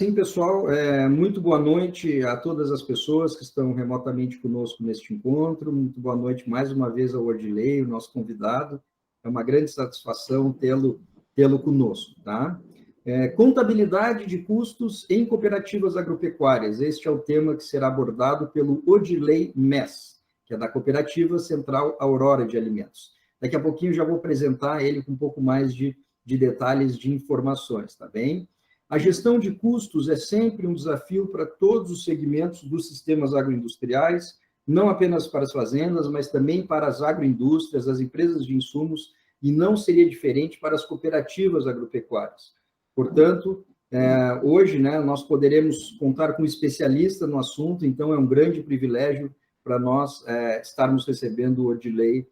assim, pessoal, muito boa noite a todas as pessoas que estão remotamente conosco neste encontro. Muito boa noite mais uma vez ao Odilei, o nosso convidado. É uma grande satisfação tê-lo conosco, tá? Contabilidade de custos em cooperativas agropecuárias. Este é o tema que será abordado pelo Odilei Mess, que é da Cooperativa Central Aurora de Alimentos. Daqui a pouquinho já vou apresentar ele com um pouco mais de detalhes, de informações, tá bem? A gestão de custos é sempre um desafio para todos os segmentos dos sistemas agroindustriais, não apenas para as fazendas, mas também para as agroindústrias, as empresas de insumos, e não seria diferente para as cooperativas agropecuárias. Portanto, hoje, nós poderemos contar com um especialista no assunto, então é um grande privilégio para nós estarmos recebendo o Odilei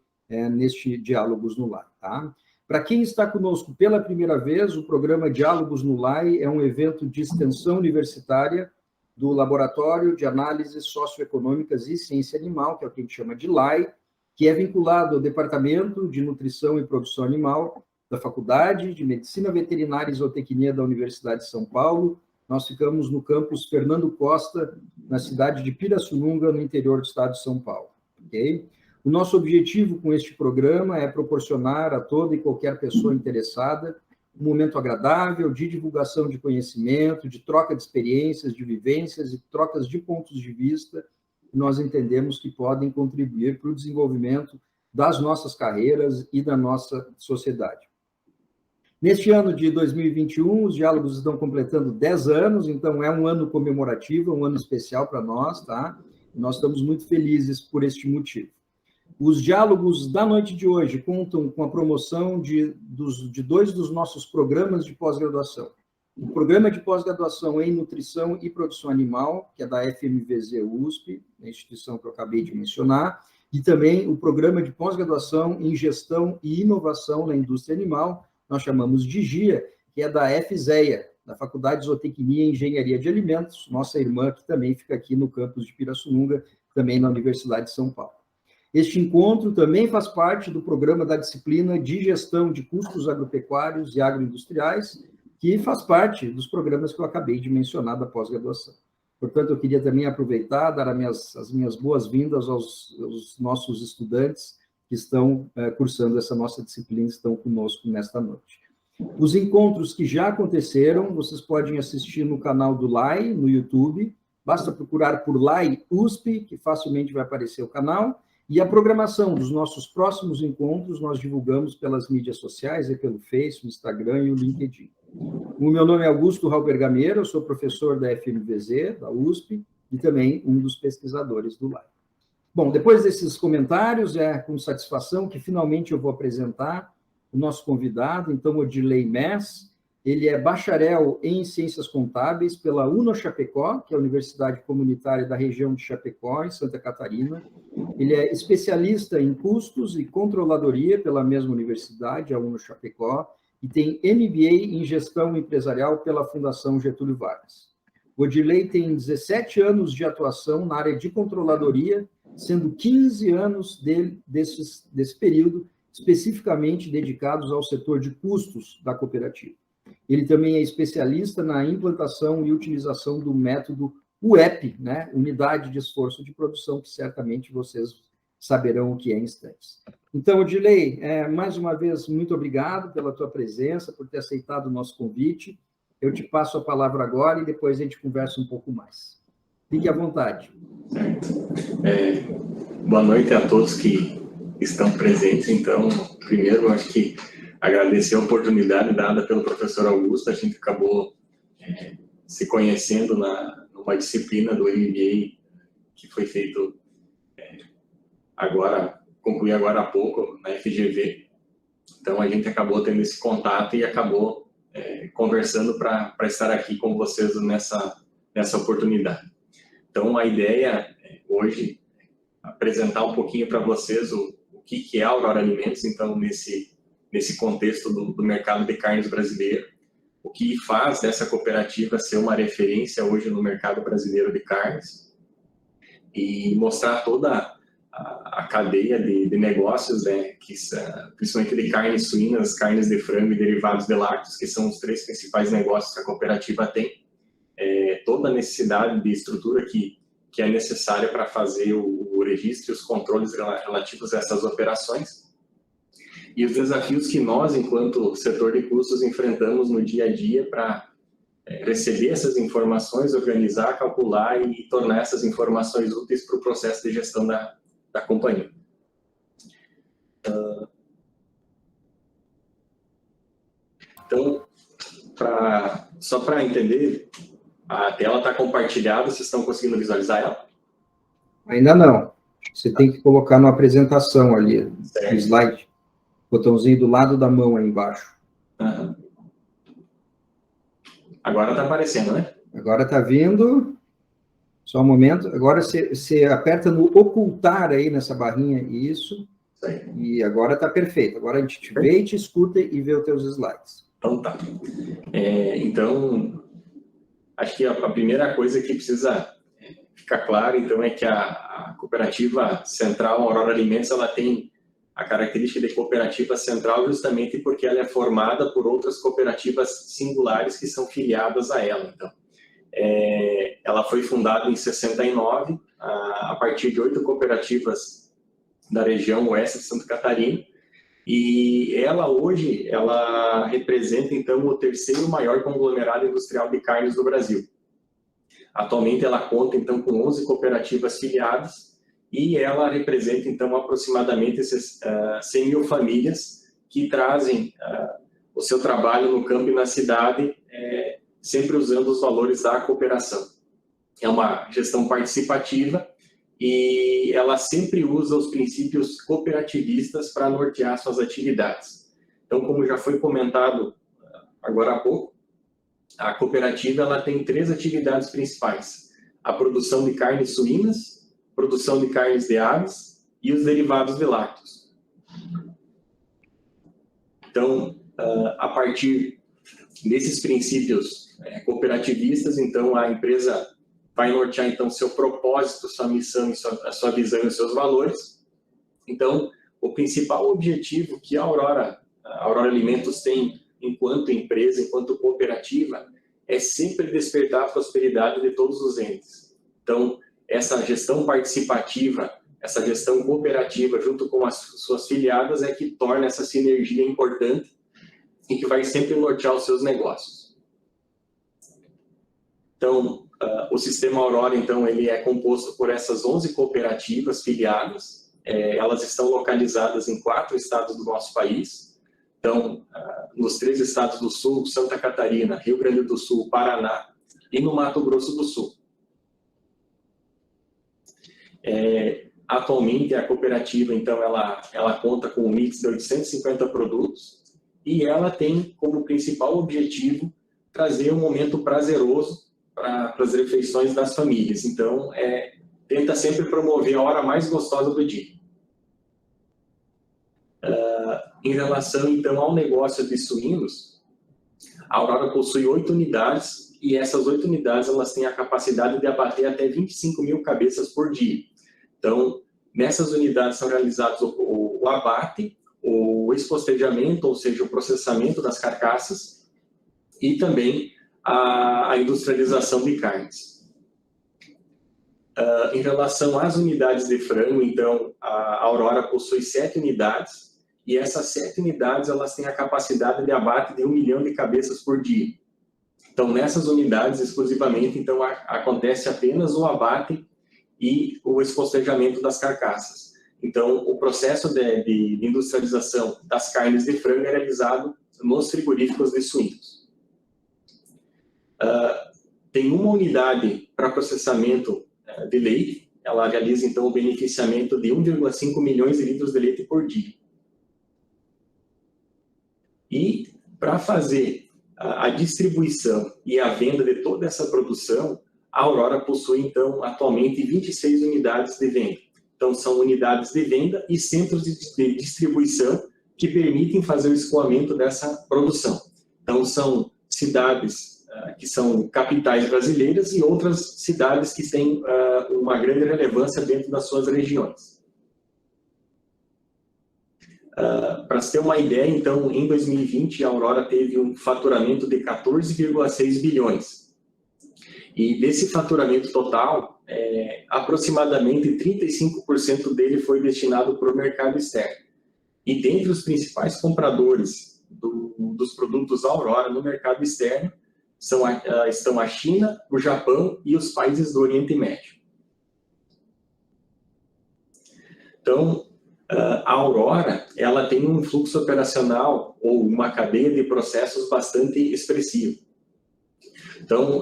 neste Diálogos no Lar, tá? Para quem está conosco pela primeira vez, o programa Diálogos no LAI é um evento de extensão universitária do Laboratório de Análises Socioeconômicas e Ciência Animal, que é o que a gente chama de LAI, que é vinculado ao Departamento de Nutrição e Produção Animal da Faculdade de Medicina Veterinária e Zootecnia da Universidade de São Paulo. Nós ficamos no campus Fernando Costa, na cidade de Pirassununga, no interior do estado de São Paulo. Ok? O nosso objetivo com este programa é proporcionar a toda e qualquer pessoa interessada um momento agradável de divulgação de conhecimento, de troca de experiências, de vivências e trocas de pontos de vista que nós entendemos que podem contribuir para o desenvolvimento das nossas carreiras e da nossa sociedade. Neste ano de 2021, os diálogos estão completando 10 anos, então é um ano comemorativo, um ano especial para nós, tá? Nós estamos muito felizes por este motivo. Os diálogos da noite de hoje contam com a promoção de dois dos nossos programas de pós-graduação. O programa de pós-graduação em Nutrição e Produção Animal, que é da FMVZ USP, a instituição que eu acabei de mencionar, e também o programa de pós-graduação em Gestão e Inovação na Indústria Animal, nós chamamos de GIA, que é da FZEA, da Faculdade de Zootecnia e Engenharia de Alimentos, nossa irmã, que também fica aqui no campus de Pirassununga, também na Universidade de São Paulo. Este encontro também faz parte do programa da disciplina de Gestão de Custos Agropecuários e Agroindustriais, que faz parte dos programas que eu acabei de mencionar da pós-graduação. Portanto, eu queria também aproveitar, dar as minhas boas-vindas aos nossos estudantes que estão cursando essa nossa disciplina, estão conosco nesta noite. Os encontros que já aconteceram, vocês podem assistir no canal do LAI, no YouTube, basta procurar por LAI USP, que facilmente vai aparecer o canal. E a programação dos nossos próximos encontros nós divulgamos pelas mídias sociais, pelo Face, o Instagram e o LinkedIn. O meu nome é Augusto Halber Gameira, eu sou professor da FMVZ, da USP, e também um dos pesquisadores do LAI. Bom, depois desses comentários, é com satisfação que finalmente eu vou apresentar o nosso convidado, então, Odilei Mess. Ele é bacharel em Ciências Contábeis pela UNO-Chapecó, que é a Universidade Comunitária da região de Chapecó, em Santa Catarina. Ele é especialista em custos e controladoria pela mesma universidade, a UNO-Chapecó, e tem MBA em Gestão Empresarial pela Fundação Getúlio Vargas. O Odilei tem 17 anos de atuação na área de controladoria, sendo 15 anos desse período especificamente dedicados ao setor de custos da cooperativa. Ele também é especialista na implantação e utilização do método UEP, Unidade de Esforço de Produção, que certamente vocês saberão o que é em instantes. Então, Odilei, mais uma vez, muito obrigado pela tua presença, por ter aceitado o nosso convite. Eu te passo a palavra agora e depois a gente conversa um pouco mais. Fique à vontade. Certo. Boa noite a todos que estão presentes. Então, primeiro, eu acho que agradecer a oportunidade dada pelo professor Augusto. A gente acabou se conhecendo numa disciplina do MBA que foi feito concluí agora há pouco, na FGV. Então, a gente acabou tendo esse contato e acabou conversando para estar aqui com vocês nessa oportunidade. Então, a ideia hoje é apresentar um pouquinho para vocês o que é a Aurora Alimentos, então, nesse contexto do mercado de carnes brasileiro, o que faz dessa cooperativa ser uma referência hoje no mercado brasileiro de carnes e mostrar toda a cadeia de negócios, principalmente de carnes suínas, carnes de frango e derivados de lácteos, que são os três principais negócios que a cooperativa tem, toda a necessidade de estrutura que é necessária para fazer o registro e os controles relativos a essas operações. E os desafios que nós, enquanto setor de custos, enfrentamos no dia a dia para receber essas informações, organizar, calcular e tornar essas informações úteis para o processo de gestão da companhia. Então, só para entender, a tela está compartilhada, vocês estão conseguindo visualizar ela? Ainda não. Você tem que colocar na apresentação ali, no slide, botãozinho do lado da mão aí embaixo. Uhum. Agora está aparecendo, né? Agora está vindo. Só um momento. Agora você aperta no ocultar aí nessa barrinha, isso. E agora está perfeito. Agora a gente te vê e te escuta e vê os teus slides. Então tá. Então, acho que a primeira coisa que precisa ficar clara, então, é que a cooperativa central Aurora Alimentos, ela tem a característica de cooperativa central justamente porque ela é formada por outras cooperativas singulares que são filiadas a ela. Então, ela foi fundada em 69, a partir de 8 cooperativas da região oeste de Santa Catarina, e ela hoje, ela representa então o terceiro maior conglomerado industrial de carnes do Brasil. Atualmente ela conta então com 11 cooperativas filiadas e ela representa então aproximadamente 100 mil famílias que trazem o seu trabalho no campo e na cidade, sempre usando os valores da cooperação. É uma gestão participativa e ela sempre usa os princípios cooperativistas para nortear suas atividades. Então, como já foi comentado agora há pouco, a cooperativa ela tem 3 atividades principais: a produção de carnes suínas, produção de carnes de aves e os derivados de lácteos. Então, a partir desses princípios cooperativistas, então a empresa vai nortear então seu propósito, sua missão, a sua visão e os seus valores. Então, o principal objetivo que a Aurora Alimentos tem enquanto empresa, enquanto cooperativa, é sempre despertar a prosperidade de todos os entes. Então, essa gestão participativa, essa gestão cooperativa, junto com as suas filiadas, é que torna essa sinergia importante e que vai sempre nortear os seus negócios. Então, o sistema Aurora, então, ele é composto por essas 11 cooperativas filiadas. Elas estão localizadas em 4 estados do nosso país. Então, nos 3 estados do Sul, Santa Catarina, Rio Grande do Sul, Paraná e no Mato Grosso do Sul. Atualmente, a cooperativa, então, ela conta com um mix de 850 produtos e ela tem como principal objetivo trazer um momento prazeroso para as refeições das famílias. Então, tenta sempre promover a hora mais gostosa do dia. Em relação, então, ao negócio de suínos, a Aurora possui 8 unidades e essas 8 unidades elas têm a capacidade de abater até 25 mil cabeças por dia. Então, nessas unidades são realizados o abate, o espostejamento, ou seja, o processamento das carcaças e também a industrialização de carnes. Em relação às unidades de frango, então, a Aurora possui 7 unidades e essas 7 unidades elas têm a capacidade de abate de 1 milhão de cabeças por dia. Então, nessas unidades, exclusivamente, então, acontece apenas o abate e o espostejamento das carcaças. Então, o processo de industrialização das carnes de frango é realizado nos frigoríficos de suínos. Tem uma unidade para processamento de leite, ela realiza, então, o beneficiamento de 1,5 milhões de litros de leite por dia. E, para fazer a distribuição e a venda de toda essa produção, a Aurora possui, então, atualmente 26 unidades de venda. Então, são unidades de venda e centros de distribuição que permitem fazer o escoamento dessa produção. Então, são cidades que são capitais brasileiras e outras cidades que têm uma grande relevância dentro das suas regiões. Para se ter uma ideia, então, em 2020, a Aurora teve um faturamento de 14,6 bilhões. E desse faturamento total, aproximadamente 35% dele foi destinado para o mercado externo. E dentre os principais compradores dos produtos Aurora no mercado externo estão a China, o Japão e os países do Oriente Médio. Então, a Aurora, ela tem um fluxo operacional ou uma cadeia de processos bastante expressivo. Então,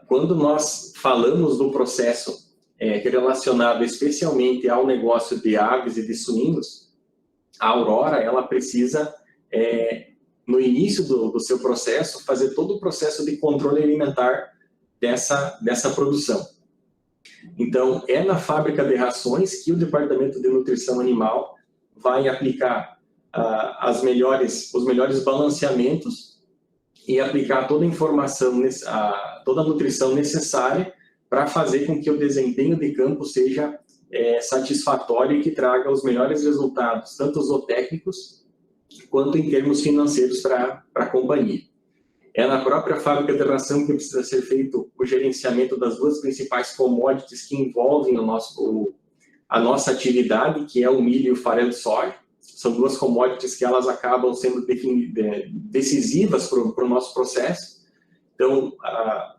quando nós falamos do processo relacionado especialmente ao negócio de aves e de suínos, a Aurora, ela precisa, no início do seu processo, fazer todo o processo de controle alimentar dessa produção. Então, é na fábrica de rações que o Departamento de Nutrição Animal vai aplicar os melhores balanceamentos e aplicar toda a informação, toda a nutrição necessária para fazer com que o desempenho de campo seja satisfatório e que traga os melhores resultados, tanto zootécnicos quanto em termos financeiros para a companhia. É na própria fábrica de ração que precisa ser feito o gerenciamento das duas principais commodities que envolvem a nossa atividade, que é o milho e o farelo de soja. São duas commodities que elas acabam sendo decisivas para o nosso processo. Então,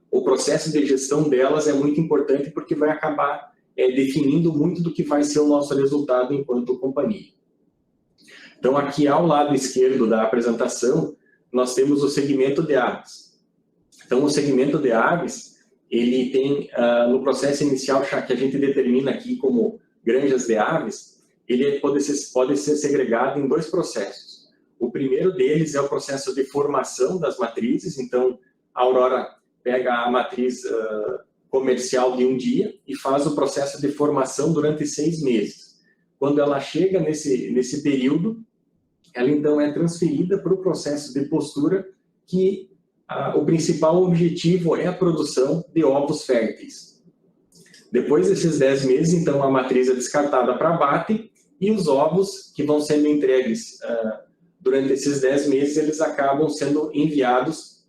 o processo de gestão delas é muito importante porque vai acabar definindo muito do que vai ser o nosso resultado enquanto companhia. Então, aqui ao lado esquerdo da apresentação, nós temos o segmento de aves. Então, o segmento de aves, ele tem, no processo inicial que a gente determina aqui como granjas de aves, ele pode ser segregado em dois processos. O primeiro deles é o processo de formação das matrizes. Então, a Aurora pega a matriz comercial de um dia e faz o processo de formação durante 6 meses. Quando ela chega nesse período, ela então é transferida para o processo de postura, que o principal objetivo é a produção de ovos férteis. Depois desses 10 meses, então, a matriz é descartada para abate e os ovos que vão sendo entregues durante esses 10 meses, eles acabam sendo enviados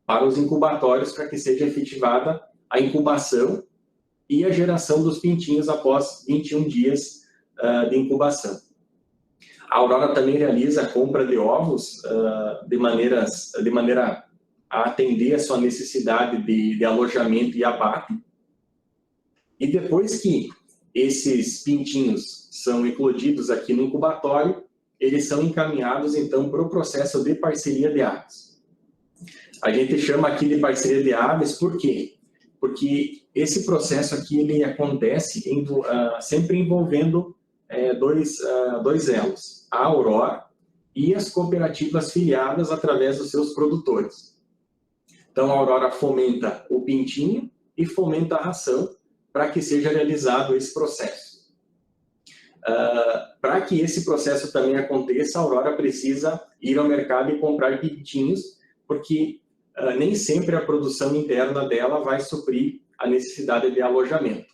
para os incubatórios para que seja efetivada a incubação e a geração dos pintinhos após 21 dias de incubação. A Aurora também realiza a compra de ovos de maneira a atender a sua necessidade de alojamento e abate. E depois que esses pintinhos são eclodidos aqui no incubatório, eles são encaminhados, então, para o processo de parceria de aves. A gente chama aqui de parceria de aves, por quê? Porque esse processo aqui ele acontece sempre envolvendo dois elos, a Aurora e as cooperativas filiadas através dos seus produtores. Então, a Aurora fomenta o pintinho e fomenta a ração para que seja realizado esse processo. Para que esse processo também aconteça, a Aurora precisa ir ao mercado e comprar pintinhos, porque nem sempre a produção interna dela vai suprir a necessidade de alojamento.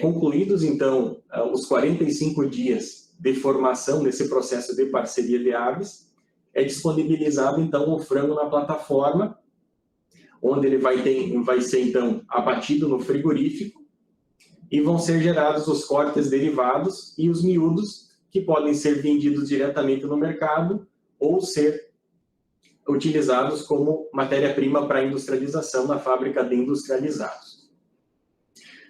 Concluídos, então, os 45 dias de formação nesse processo de parceria de aves, é disponibilizado, então, o frango na plataforma, onde ele vai ser, então, abatido no frigorífico e vão ser gerados os cortes derivados e os miúdos, que podem ser vendidos diretamente no mercado ou ser utilizados como matéria-prima para industrialização na fábrica de industrializados.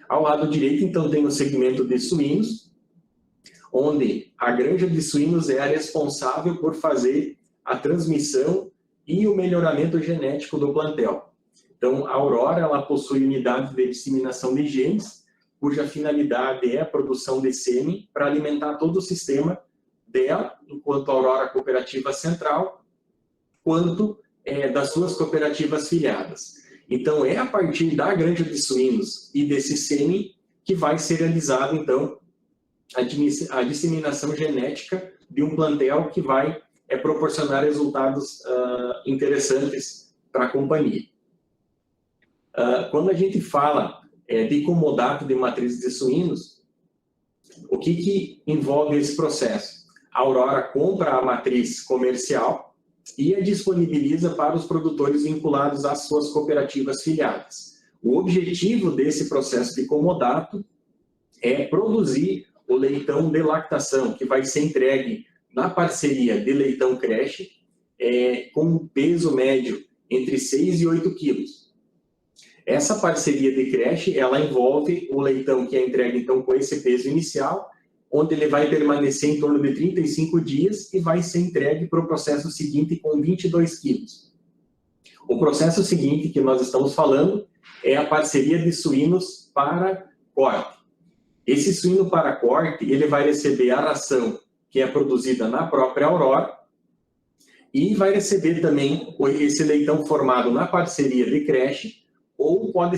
Ao lado direito, então, tem o segmento de suínos, onde a granja de suínos é a responsável por fazer a transmissão e o melhoramento genético do plantel. Então, a Aurora ela possui unidade de disseminação de genes, cuja finalidade é a produção de sêmen para alimentar todo o sistema dela, enquanto a Aurora Cooperativa Central, quanto das suas cooperativas filiadas. Então, é a partir da granja de suínos e desse sêmen que vai ser realizado, então, a disseminação genética de um plantel que vai proporcionar resultados interessantes para a companhia. Quando a gente fala de comodato de matrizes de suínos, o que envolve esse processo? A Aurora compra a matriz comercial, e a disponibiliza para os produtores vinculados às suas cooperativas filiadas. O objetivo desse processo de comodato é produzir o leitão de lactação, que vai ser entregue na parceria de leitão creche, com um peso médio entre 6 e 8 quilos. Essa parceria de creche, ela envolve o leitão que é entregue, então, com esse peso inicial, onde ele vai permanecer em torno de 35 dias e vai ser entregue para o processo seguinte com 22 quilos. O processo seguinte que nós estamos falando é a parceria de suínos para corte. Esse suíno para corte, ele vai receber a ração que é produzida na própria Aurora e vai receber também esse leitão formado na parceria de creche, ou pode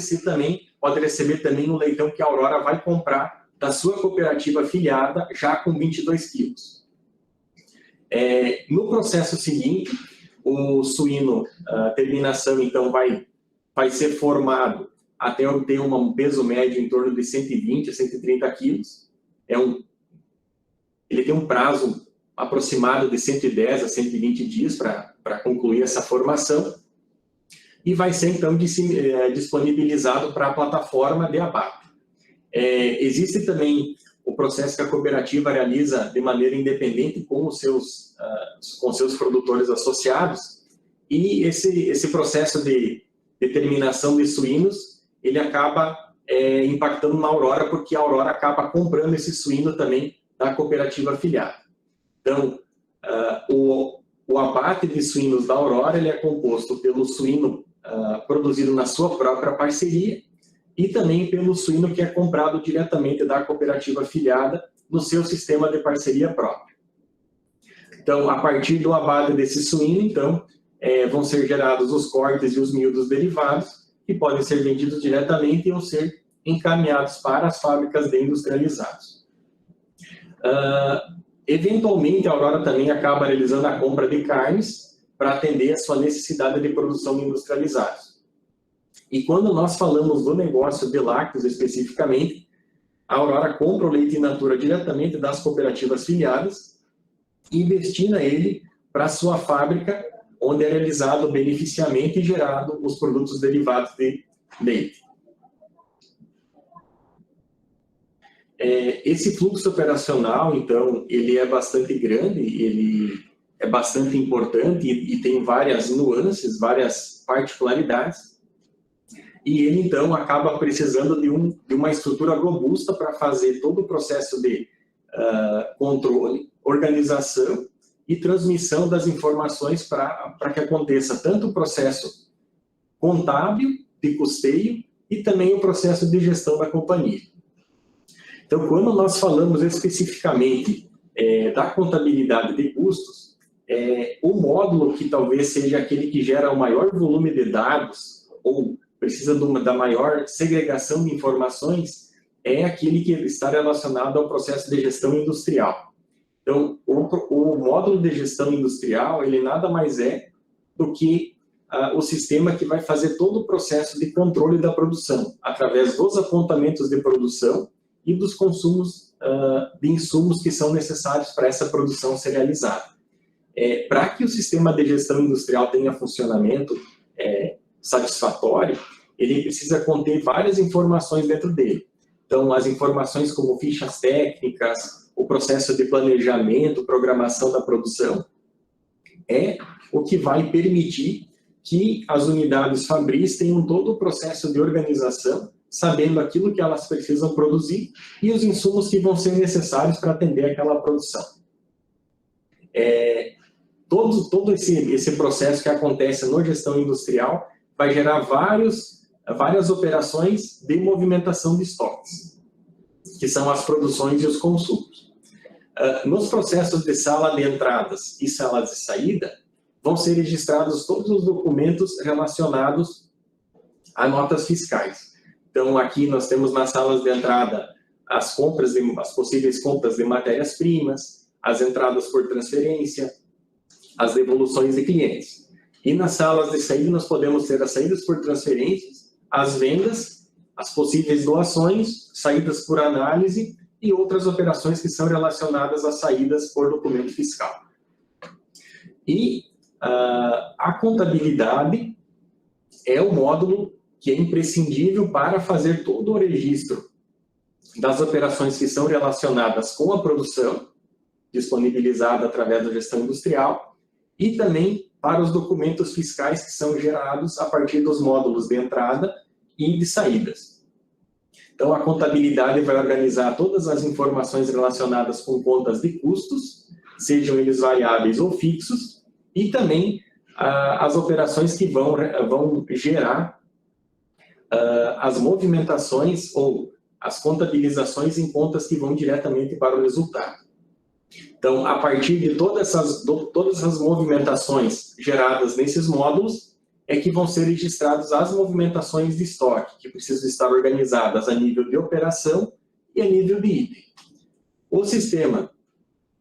receber também um leitão que a Aurora vai comprar da sua cooperativa afiliada, já com 22 quilos. No processo seguinte, o suíno, a terminação, então, vai ser formado até ter um peso médio em torno de 120 a 130 quilos. Ele tem um prazo aproximado de 110 a 120 dias para concluir essa formação, e vai ser, então, disponibilizado para a plataforma de abate. Existe também o processo que a cooperativa realiza de maneira independente com os seus produtores associados, e esse processo de determinação de suínos, ele acaba impactando na Aurora, porque a Aurora acaba comprando esse suíno também da cooperativa afiliada. Então, o abate de suínos da Aurora, ele é composto pelo suíno produzido na sua própria parceria, e também pelo suíno que é comprado diretamente da cooperativa afiliada no seu sistema de parceria próprio. Então, a partir do abate desse suíno, então, vão ser gerados os cortes e os miúdos derivados, que podem ser vendidos diretamente ou ser encaminhados para as fábricas de industrializados. Eventualmente, a Aurora também acaba realizando a compra de carnes para atender a sua necessidade de produção de industrializados. E quando nós falamos do negócio de lácteos especificamente, a Aurora compra o leite in natura diretamente das cooperativas filiadas e destina ele para a sua fábrica, onde é realizado o beneficiamento e gerado os produtos derivados de leite. Esse fluxo operacional, então, ele é bastante grande, ele é bastante importante e tem várias nuances, várias particularidades. E ele, então, acaba precisando de uma estrutura robusta para fazer todo o processo de controle, organização e transmissão das informações para que aconteça tanto o processo contábil, de custeio, e também o processo de gestão da companhia. Então, quando nós falamos especificamente da contabilidade de custos, o módulo que talvez seja aquele que gera o maior volume de dados ou precisa da maior segregação de informações, é aquele que está relacionado ao processo de gestão industrial. Então, o módulo de gestão industrial, ele nada mais é do que o sistema que vai fazer todo o processo de controle da produção, através dos apontamentos de produção e dos consumos de insumos que são necessários para essa produção ser realizada. Para que o sistema de gestão industrial tenha funcionamento satisfatório, ele precisa conter várias informações dentro dele. Então, as informações como fichas técnicas, o processo de planejamento, programação da produção, é o que vai permitir que as unidades fabris tenham todo o processo de organização, sabendo aquilo que elas precisam produzir e os insumos que vão ser necessários para atender aquela produção. Todo esse processo que acontece na gestão industrial vai gerar várias operações de movimentação de estoques, que são as produções e os consumos. Nos processos de sala de entradas e salas de saída, vão ser registrados todos os documentos relacionados a notas fiscais. Então, aqui nós temos nas salas de entrada as possíveis compras de matérias-primas, as entradas por transferência, as devoluções de clientes. E nas salas de saída nós podemos ter as saídas por transferências, as vendas, as possíveis doações, saídas por análise e outras operações que são relacionadas às saídas por documento fiscal. E a contabilidade é o módulo que é imprescindível para fazer todo o registro das operações que são relacionadas com a produção, disponibilizada através da gestão industrial, e também para os documentos fiscais que são gerados a partir dos módulos de entrada e de saídas. Então, a contabilidade vai organizar todas as informações relacionadas com contas de custos, sejam eles variáveis ou fixos, e também as operações que vão gerar as movimentações ou as contabilizações em contas que vão diretamente para o resultado. Então, a partir de todas as movimentações geradas nesses módulos, é que vão ser registradas as movimentações de estoque, que precisam estar organizadas a nível de operação e a nível de item. O sistema,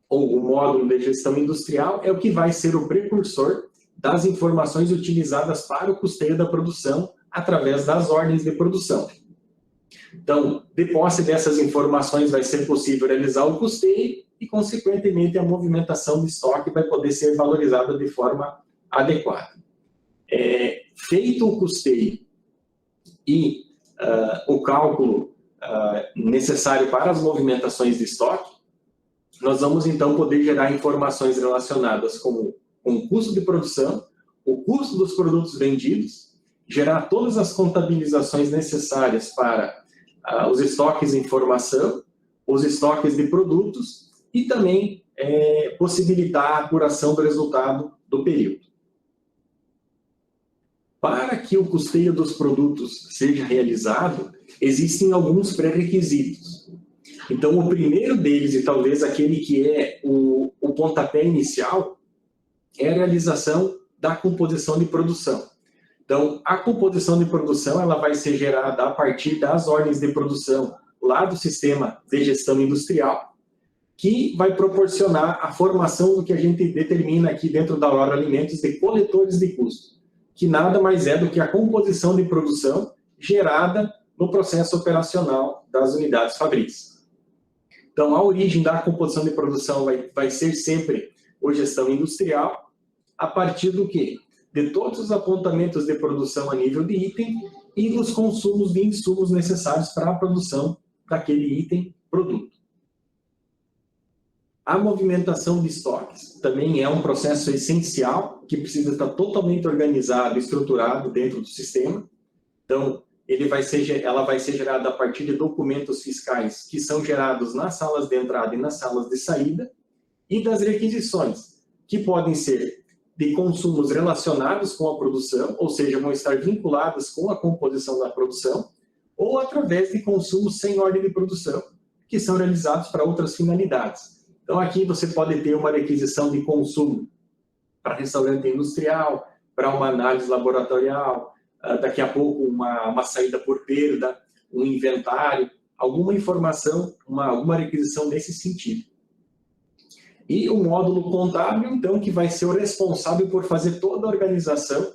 ou o módulo de gestão industrial, é o que vai ser o precursor das informações utilizadas para o custeio da produção através das ordens de produção. Então, de posse dessas informações, vai ser possível realizar o custeio e, consequentemente, a movimentação de estoque vai poder ser valorizada de forma adequada. Feito o custeio e o cálculo necessário para as movimentações de estoque, nós vamos, então, poder gerar informações relacionadas com o custo de produção, o custo dos produtos vendidos, gerar todas as contabilizações necessárias para os estoques em formação, os estoques de produtos e também possibilitar a apuração do resultado do período. Para que o custeio dos produtos seja realizado, existem alguns pré-requisitos. Então, o primeiro deles, e talvez aquele que é o pontapé inicial, é a realização da composição de produção. Então, a composição de produção ela vai ser gerada a partir das ordens de produção lá do sistema de gestão industrial, que vai proporcionar a formação do que a gente determina aqui dentro da Aurora Alimentos de coletores de custo, que nada mais é do que a composição de produção gerada no processo operacional das unidades fabris. Então, a origem da composição de produção vai ser sempre a gestão industrial, a partir do quê? De todos os apontamentos de produção a nível de item e dos consumos de insumos necessários para a produção daquele item, produto. A movimentação de estoques também é um processo essencial que precisa estar totalmente organizado e estruturado dentro do sistema. Então, ela vai ser gerada a partir de documentos fiscais que são gerados nas salas de entrada e nas salas de saída e das requisições, que podem ser de consumos relacionados com a produção, ou seja, vão estar vinculados com a composição da produção, ou através de consumos sem ordem de produção, que são realizados para outras finalidades. Então, aqui você pode ter uma requisição de consumo para restaurante industrial, para uma análise laboratorial, daqui a pouco uma saída por perda, um inventário, alguma informação, alguma requisição nesse sentido. E o módulo contábil, então, que vai ser o responsável por fazer toda a organização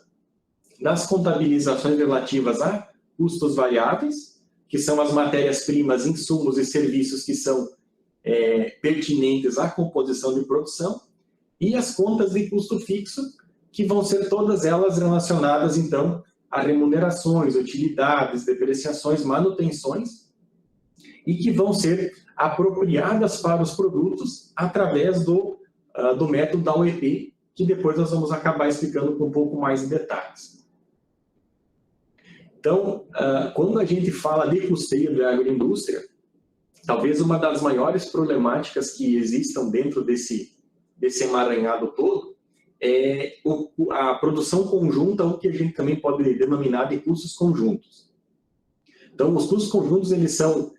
das contabilizações relativas a custos variáveis, que são as matérias-primas, insumos e serviços que são pertinentes à composição de produção, e as contas de custo fixo, que vão ser todas elas relacionadas, então, a remunerações, utilidades, depreciações, manutenções, e que vão ser apropriadas para os produtos através do método da OEP, que depois nós vamos acabar explicando com um pouco mais de detalhes. Então, quando a gente fala de custeio da agroindústria, talvez uma das maiores problemáticas que existam dentro desse emaranhado todo é a produção conjunta, o que a gente também pode denominar de custos conjuntos. Então, os custos conjuntos, eles são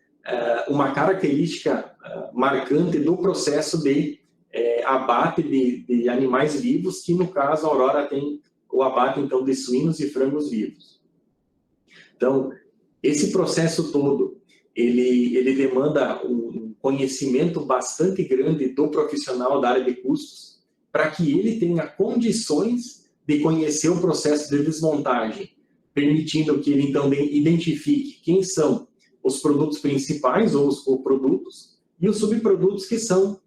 uma característica marcante do processo de abate de animais vivos, que no caso a Aurora tem o abate então de suínos e frangos vivos. Então, esse processo todo, ele demanda um conhecimento bastante grande do profissional da área de custos, para que ele tenha condições de conhecer o processo de desmontagem, permitindo que ele então identifique quem são os produtos principais ou os coprodutos e os subprodutos que são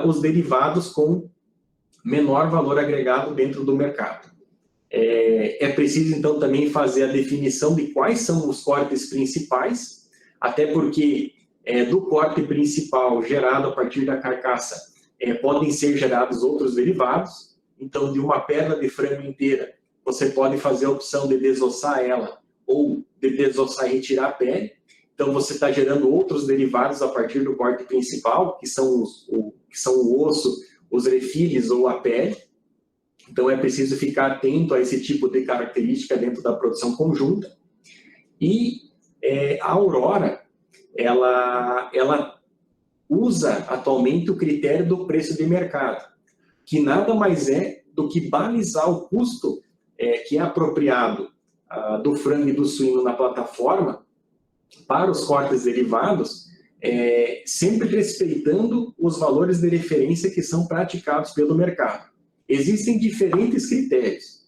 os derivados com menor valor agregado dentro do mercado. É preciso, então, também fazer a definição de quais são os cortes principais, até porque do corte principal gerado a partir da carcaça podem ser gerados outros derivados. Então, de uma perna de frango inteira, você pode fazer a opção de desossar ela ou de desossar e retirar a pele. Então, você está gerando outros derivados a partir do corte principal, que são o osso, os refiles ou a pele. Então, é preciso ficar atento a esse tipo de característica dentro da produção conjunta. E a Aurora, ela usa atualmente o critério do preço de mercado, que nada mais é do que balizar o custo que é apropriado do frango e do suíno na plataforma para os cortes derivados, sempre respeitando os valores de referência que são praticados pelo mercado. Existem diferentes critérios,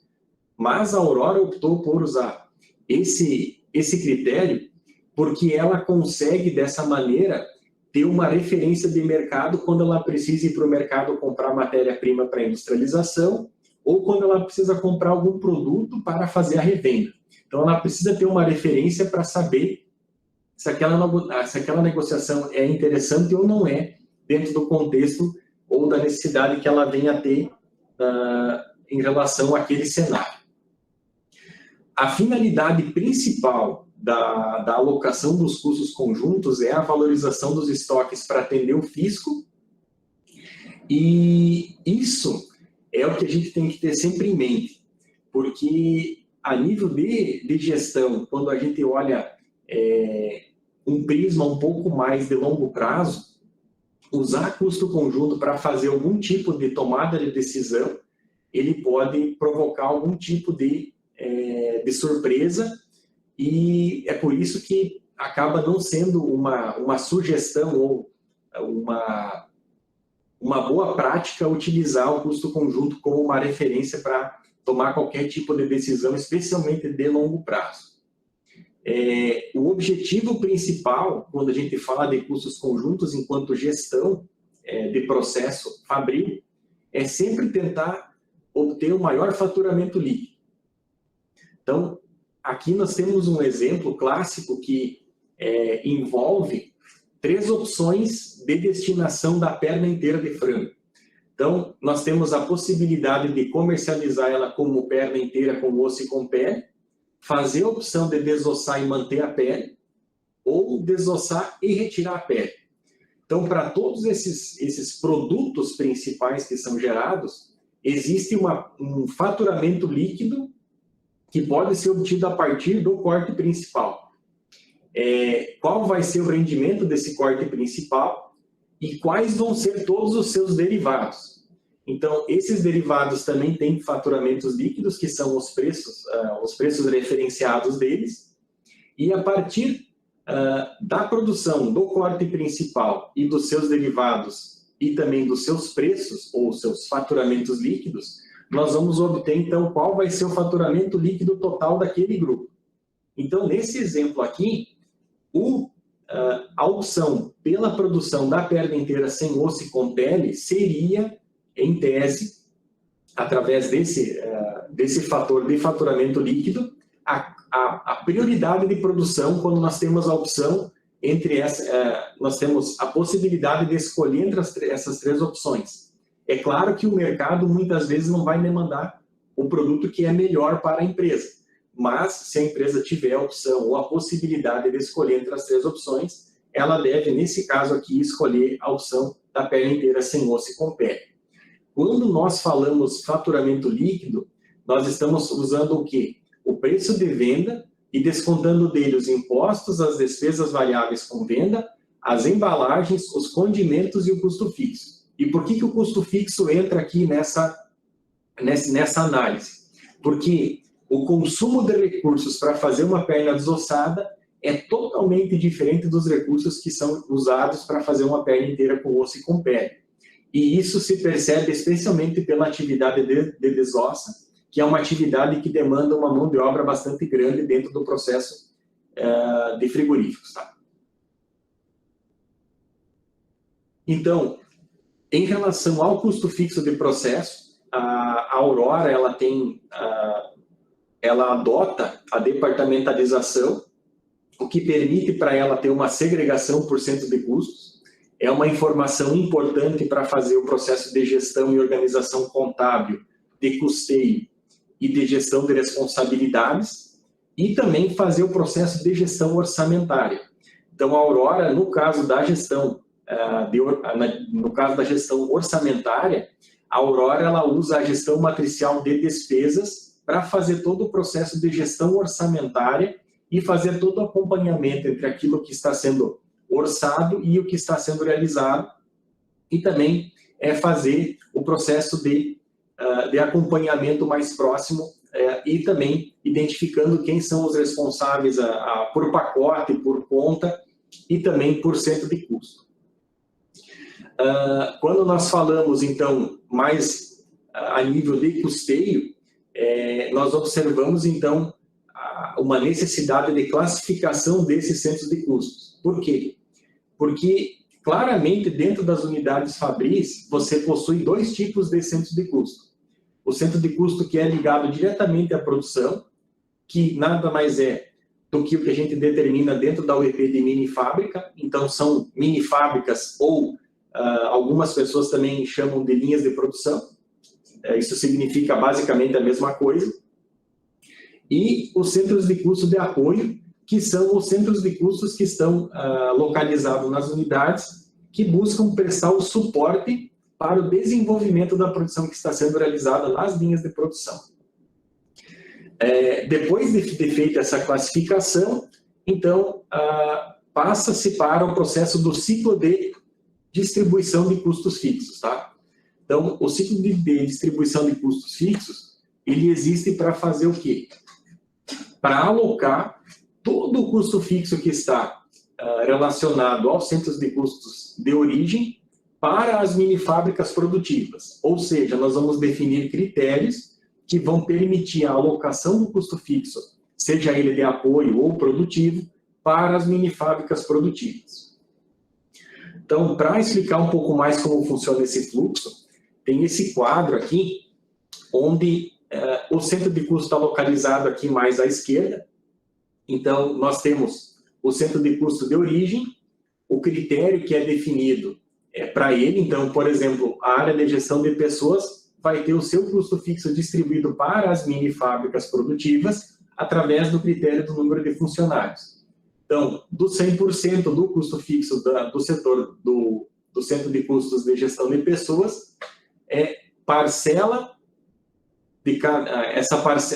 mas a Aurora optou por usar esse critério porque ela consegue, dessa maneira, ter uma referência de mercado quando ela precisa ir para o mercado comprar matéria-prima para industrialização ou quando ela precisa comprar algum produto para fazer a revenda. Então, ela precisa ter uma referência para saber se aquela negociação é interessante ou não é, dentro do contexto ou da necessidade que ela venha a ter em relação àquele cenário. A finalidade principal da alocação dos custos conjuntos é a valorização dos estoques para atender o fisco, e isso é o que a gente tem que ter sempre em mente, porque a nível de gestão, quando a gente olha um prisma um pouco mais de longo prazo, usar custo conjunto para fazer algum tipo de tomada de decisão, ele pode provocar algum tipo de surpresa, e é por isso que acaba não sendo uma sugestão ou uma boa prática utilizar o custo conjunto como uma referência para tomar qualquer tipo de decisão, especialmente de longo prazo. O objetivo principal, quando a gente fala de custos conjuntos enquanto gestão de processo fabril, é sempre tentar obter o maior faturamento líquido. Então, aqui nós temos um exemplo clássico que envolve 3 opções de destinação da perna inteira de frango. Então, nós temos a possibilidade de comercializar ela como perna inteira com osso e com pele, fazer a opção de desossar e manter a pele, ou desossar e retirar a pele. Então, para todos esses produtos principais que são gerados, existe um faturamento líquido que pode ser obtido a partir do corte principal. Qual vai ser o rendimento desse corte principal e quais vão ser todos os seus derivados. Então, esses derivados também têm faturamentos líquidos, que são os preços referenciados deles, e a partir da produção do corte principal e dos seus derivados e também dos seus preços ou seus faturamentos líquidos, nós vamos obter, então, qual vai ser o faturamento líquido total daquele grupo. Então, nesse exemplo aqui, a opção pela produção da perna inteira sem osso e com pele seria, em tese, através desse fator de faturamento líquido, a prioridade de produção quando nós temos a opção nós temos a possibilidade de escolher entre essas 3 opções. É claro que o mercado muitas vezes não vai demandar o produto que é melhor para a empresa, mas se a empresa tiver a opção ou a possibilidade de escolher entre as 3 opções, ela deve, nesse caso aqui, escolher a opção da perna inteira sem osso e com pele. Quando nós falamos faturamento líquido, nós estamos usando o quê? O preço de venda e descontando dele os impostos, as despesas variáveis com venda, as embalagens, os condimentos e o custo fixo. E por que o custo fixo entra aqui nessa análise? Porque o consumo de recursos para fazer uma perna desossada é totalmente diferente dos recursos que são usados para fazer uma perna inteira com osso e com pele. E isso se percebe especialmente pela atividade de desossa, que é uma atividade que demanda uma mão de obra bastante grande dentro do processo de frigoríficos. Tá? Então, em relação ao custo fixo de processo, a Aurora, ela adota a departamentalização, o que permite para ela ter uma segregação por centro de custos. É uma informação importante para fazer o processo de gestão e organização contábil, de custeio e de gestão de responsabilidades, e também fazer o processo de gestão orçamentária. Então, a Aurora, no caso da gestão, orçamentária, a Aurora ela usa a gestão matricial de despesas para fazer todo o processo de gestão orçamentária e fazer todo o acompanhamento entre aquilo que está sendo orçado e o que está sendo realizado, e também fazer o processo de acompanhamento mais próximo e também identificando quem são os responsáveis por pacote, por conta e também por centro de custo. Quando nós falamos, então, mais a nível de custeio, nós observamos, então, uma necessidade de classificação desses centros de custos. Por quê? Porque, claramente, dentro das unidades Fabris, você possui dois tipos de centros de custo. O centro de custo que é ligado diretamente à produção, que nada mais é do que o que a gente determina dentro da UEP de mini fábrica. Então, são mini fábricas ou algumas pessoas também chamam de linhas de produção. Isso significa basicamente a mesma coisa. E os centros de custo de apoio, que são os centros de custos que estão localizados nas unidades, que buscam prestar o suporte para o desenvolvimento da produção que está sendo realizada nas linhas de produção. Depois de feita essa classificação, então, passa-se para o processo do ciclo de distribuição de custos fixos, tá? Então, o ciclo de distribuição de custos fixos, ele existe para fazer o quê? Para alocar todo o custo fixo que está relacionado aos centros de custos de origem para as minifábricas produtivas. Ou seja, nós vamos definir critérios que vão permitir a alocação do custo fixo, seja ele de apoio ou produtivo, para as minifábricas produtivas. Então, para explicar um pouco mais como funciona esse fluxo, tem esse quadro aqui, onde o centro de custo está localizado aqui mais à esquerda. Então, nós temos o centro de custo de origem, o critério que é definido para ele. Então, por exemplo, a área de gestão de pessoas vai ter o seu custo fixo distribuído para as mini fábricas produtivas através do critério do número de funcionários. Então, do 100% do custo fixo do setor do centro de custos de gestão de pessoas,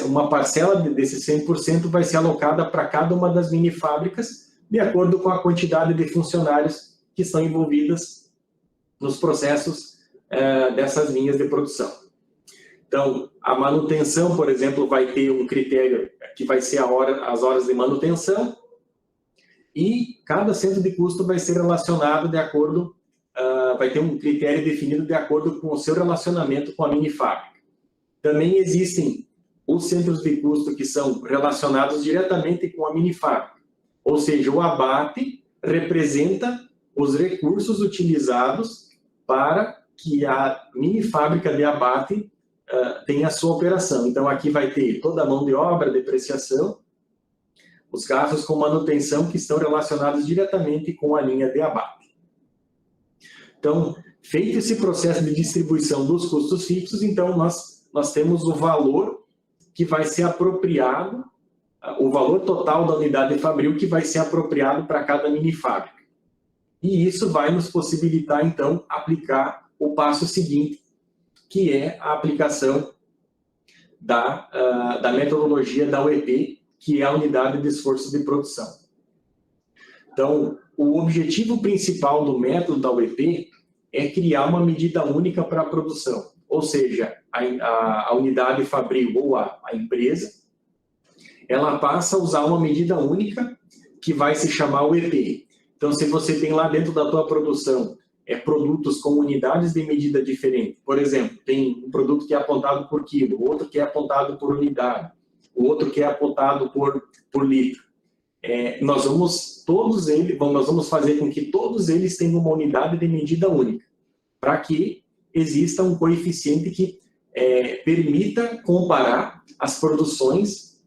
uma parcela desse 100% vai ser alocada para cada uma das mini fábricas, de acordo com a quantidade de funcionários que estão envolvidas nos processos dessas linhas de produção. Então, a manutenção, por exemplo, vai ter um critério que vai ser as horas de manutenção, e cada centro de custo vai ser relacionado de acordo, vai ter um critério definido de acordo com o seu relacionamento com a mini fábrica. Também existem os centros de custo que são relacionados diretamente com a mini fábrica, ou seja, o abate representa os recursos utilizados para que a mini fábrica de abate tenha a sua operação. Então, aqui vai ter toda a mão de obra, depreciação, os gastos com manutenção que estão relacionados diretamente com a linha de abate. Então, feito esse processo de distribuição dos custos fixos, então nós temos o valor que vai ser apropriado, o valor total da unidade fabril que vai ser apropriado para cada mini fábrica. E isso vai nos possibilitar, então, aplicar o passo seguinte, que é a aplicação da metodologia da UEP, que é a unidade de esforço de produção. Então, o objetivo principal do método da UEP é criar uma medida única para a produção, ou seja, a unidade fabril ou a empresa, ela passa a usar uma medida única que vai se chamar UEP. Então, se você tem lá dentro da tua produção produtos com unidades de medida diferentes, por exemplo, tem um produto que é apontado por quilo, outro que é apontado por unidade, o outro que é apontado por litro. Nós vamos fazer com que todos eles tenham uma unidade de medida única, para que exista um coeficiente que permita comparar as produções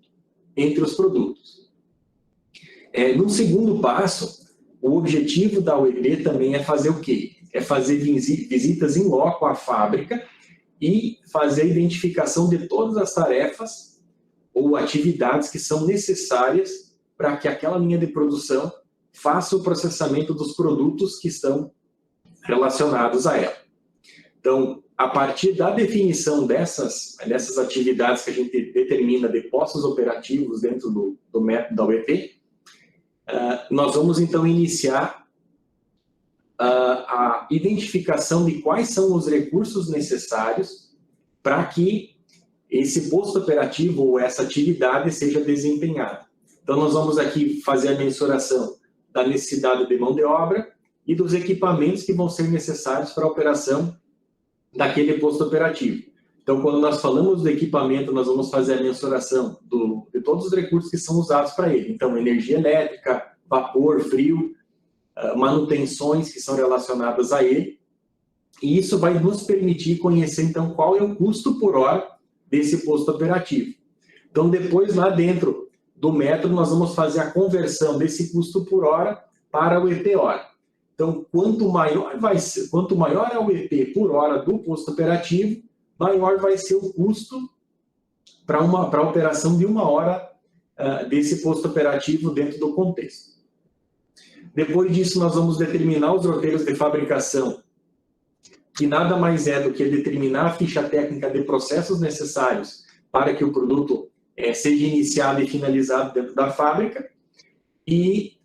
entre os produtos. No segundo passo, o objetivo da UEP também é fazer o quê? É fazer visitas em loco à fábrica e fazer a identificação de todas as tarefas ou atividades que são necessárias para que aquela linha de produção faça o processamento dos produtos que estão relacionados a ela. Então, a partir da definição dessas atividades que a gente determina de postos operativos dentro do método da UEP, nós vamos então iniciar a identificação de quais são os recursos necessários para que esse posto operativo ou essa atividade seja desempenhada. Então, nós vamos aqui fazer a mensuração da necessidade de mão de obra e dos equipamentos que vão ser necessários para a operação daquele posto operativo. Então, quando nós falamos do equipamento, nós vamos fazer a mensuração de todos os recursos que são usados para ele. Então, energia elétrica, vapor, frio, manutenções que são relacionadas a ele. E isso vai nos permitir conhecer, então, qual é o custo por hora desse posto operativo. Então, depois, lá dentro do método, nós vamos fazer a conversão desse custo por hora para o EP hora. Então, quanto maior é o EP por hora do posto operativo, maior vai ser o custo para a operação de 1 hora desse posto operativo dentro do contexto. Depois disso, nós vamos determinar os roteiros de fabricação, que nada mais é do que determinar a ficha técnica de processos necessários para que o produto seja iniciado e finalizado dentro da fábrica. E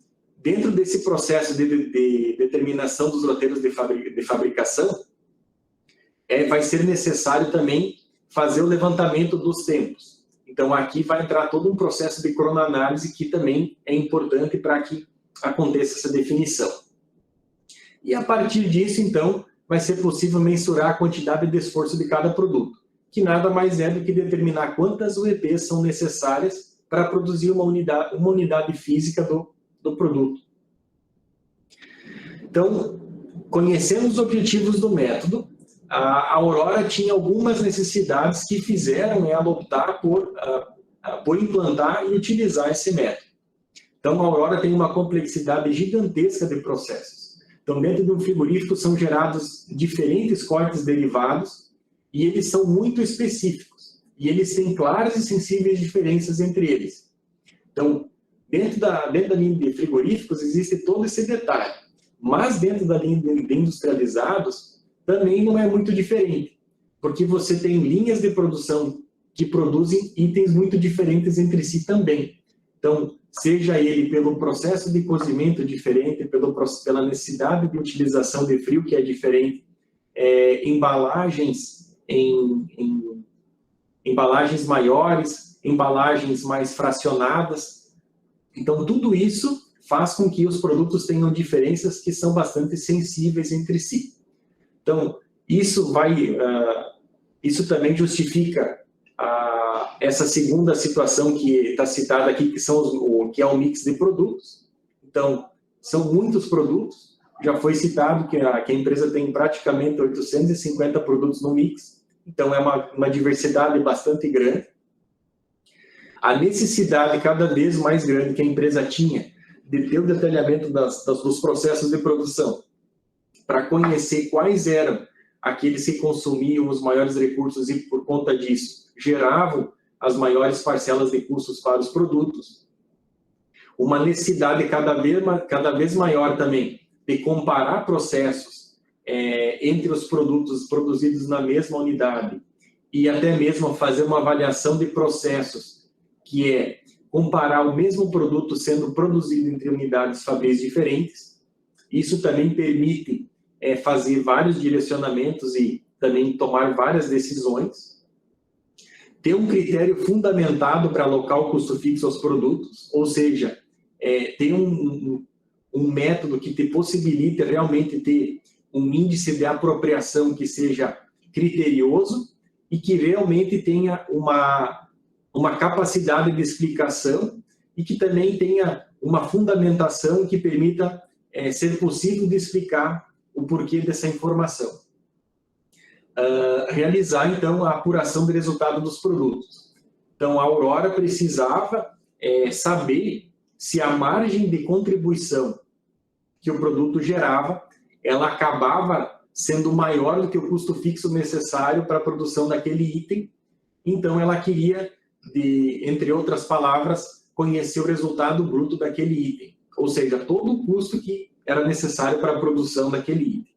dentro desse processo de determinação dos roteiros de fabricação, vai ser necessário também fazer o levantamento dos tempos. Então, aqui vai entrar todo um processo de cronoanálise que também é importante para que aconteça essa definição. E a partir disso, então, vai ser possível mensurar a quantidade de esforço de cada produto, que nada mais é do que determinar quantas UEPs são necessárias para produzir uma unidade física do produto. Então, conhecendo os objetivos do método, a Aurora tinha algumas necessidades que fizeram ela optar por implantar e utilizar esse método. Então, a Aurora tem uma complexidade gigantesca de processos. Então, dentro de um frigorífico são gerados diferentes cortes derivados e eles são muito específicos. E eles têm claras e sensíveis diferenças entre eles. Então, dentro da linha de frigoríficos existe todo esse detalhe. Mas dentro da linha de industrializados também não é muito diferente. Porque você tem linhas de produção que produzem itens muito diferentes entre si também. Então, seja ele pelo processo de cozimento diferente, pela necessidade de utilização de frio que é diferente, embalagens embalagens maiores, embalagens mais fracionadas. Então, tudo isso faz com que os produtos tenham diferenças que são bastante sensíveis entre si. Então, isso também justifica essa segunda situação que está citada aqui, que é o mix de produtos. Então, são muitos produtos. Já foi citado que a empresa tem praticamente 850 produtos no mix. Então, é uma diversidade bastante grande. A necessidade cada vez mais grande que a empresa tinha de ter o detalhamento dos processos de produção para conhecer quais eram aqueles que consumiam os maiores recursos e, por conta disso, geravam as maiores parcelas de custos para os produtos. Uma necessidade cada vez maior também de comparar processos entre os produtos produzidos na mesma unidade e até mesmo fazer uma avaliação de processos, que é comparar o mesmo produto sendo produzido entre unidades fabris diferentes. Isso também permite fazer vários direcionamentos e também tomar várias decisões. Ter um critério fundamentado para alocar o custo fixo aos produtos, ou seja, ter um método que te possibilite realmente ter um índice de apropriação que seja criterioso e que realmente tenha uma capacidade de explicação e que também tenha uma fundamentação que permita ser possível de explicar o porquê dessa informação. realizar, então, a apuração do resultado dos produtos. Então, a Aurora precisava saber se a margem de contribuição que o produto gerava, ela acabava sendo maior do que o custo fixo necessário para a produção daquele item. Então, ela queria, entre outras palavras, conhecer o resultado bruto daquele item, ou seja, todo o custo que era necessário para a produção daquele item.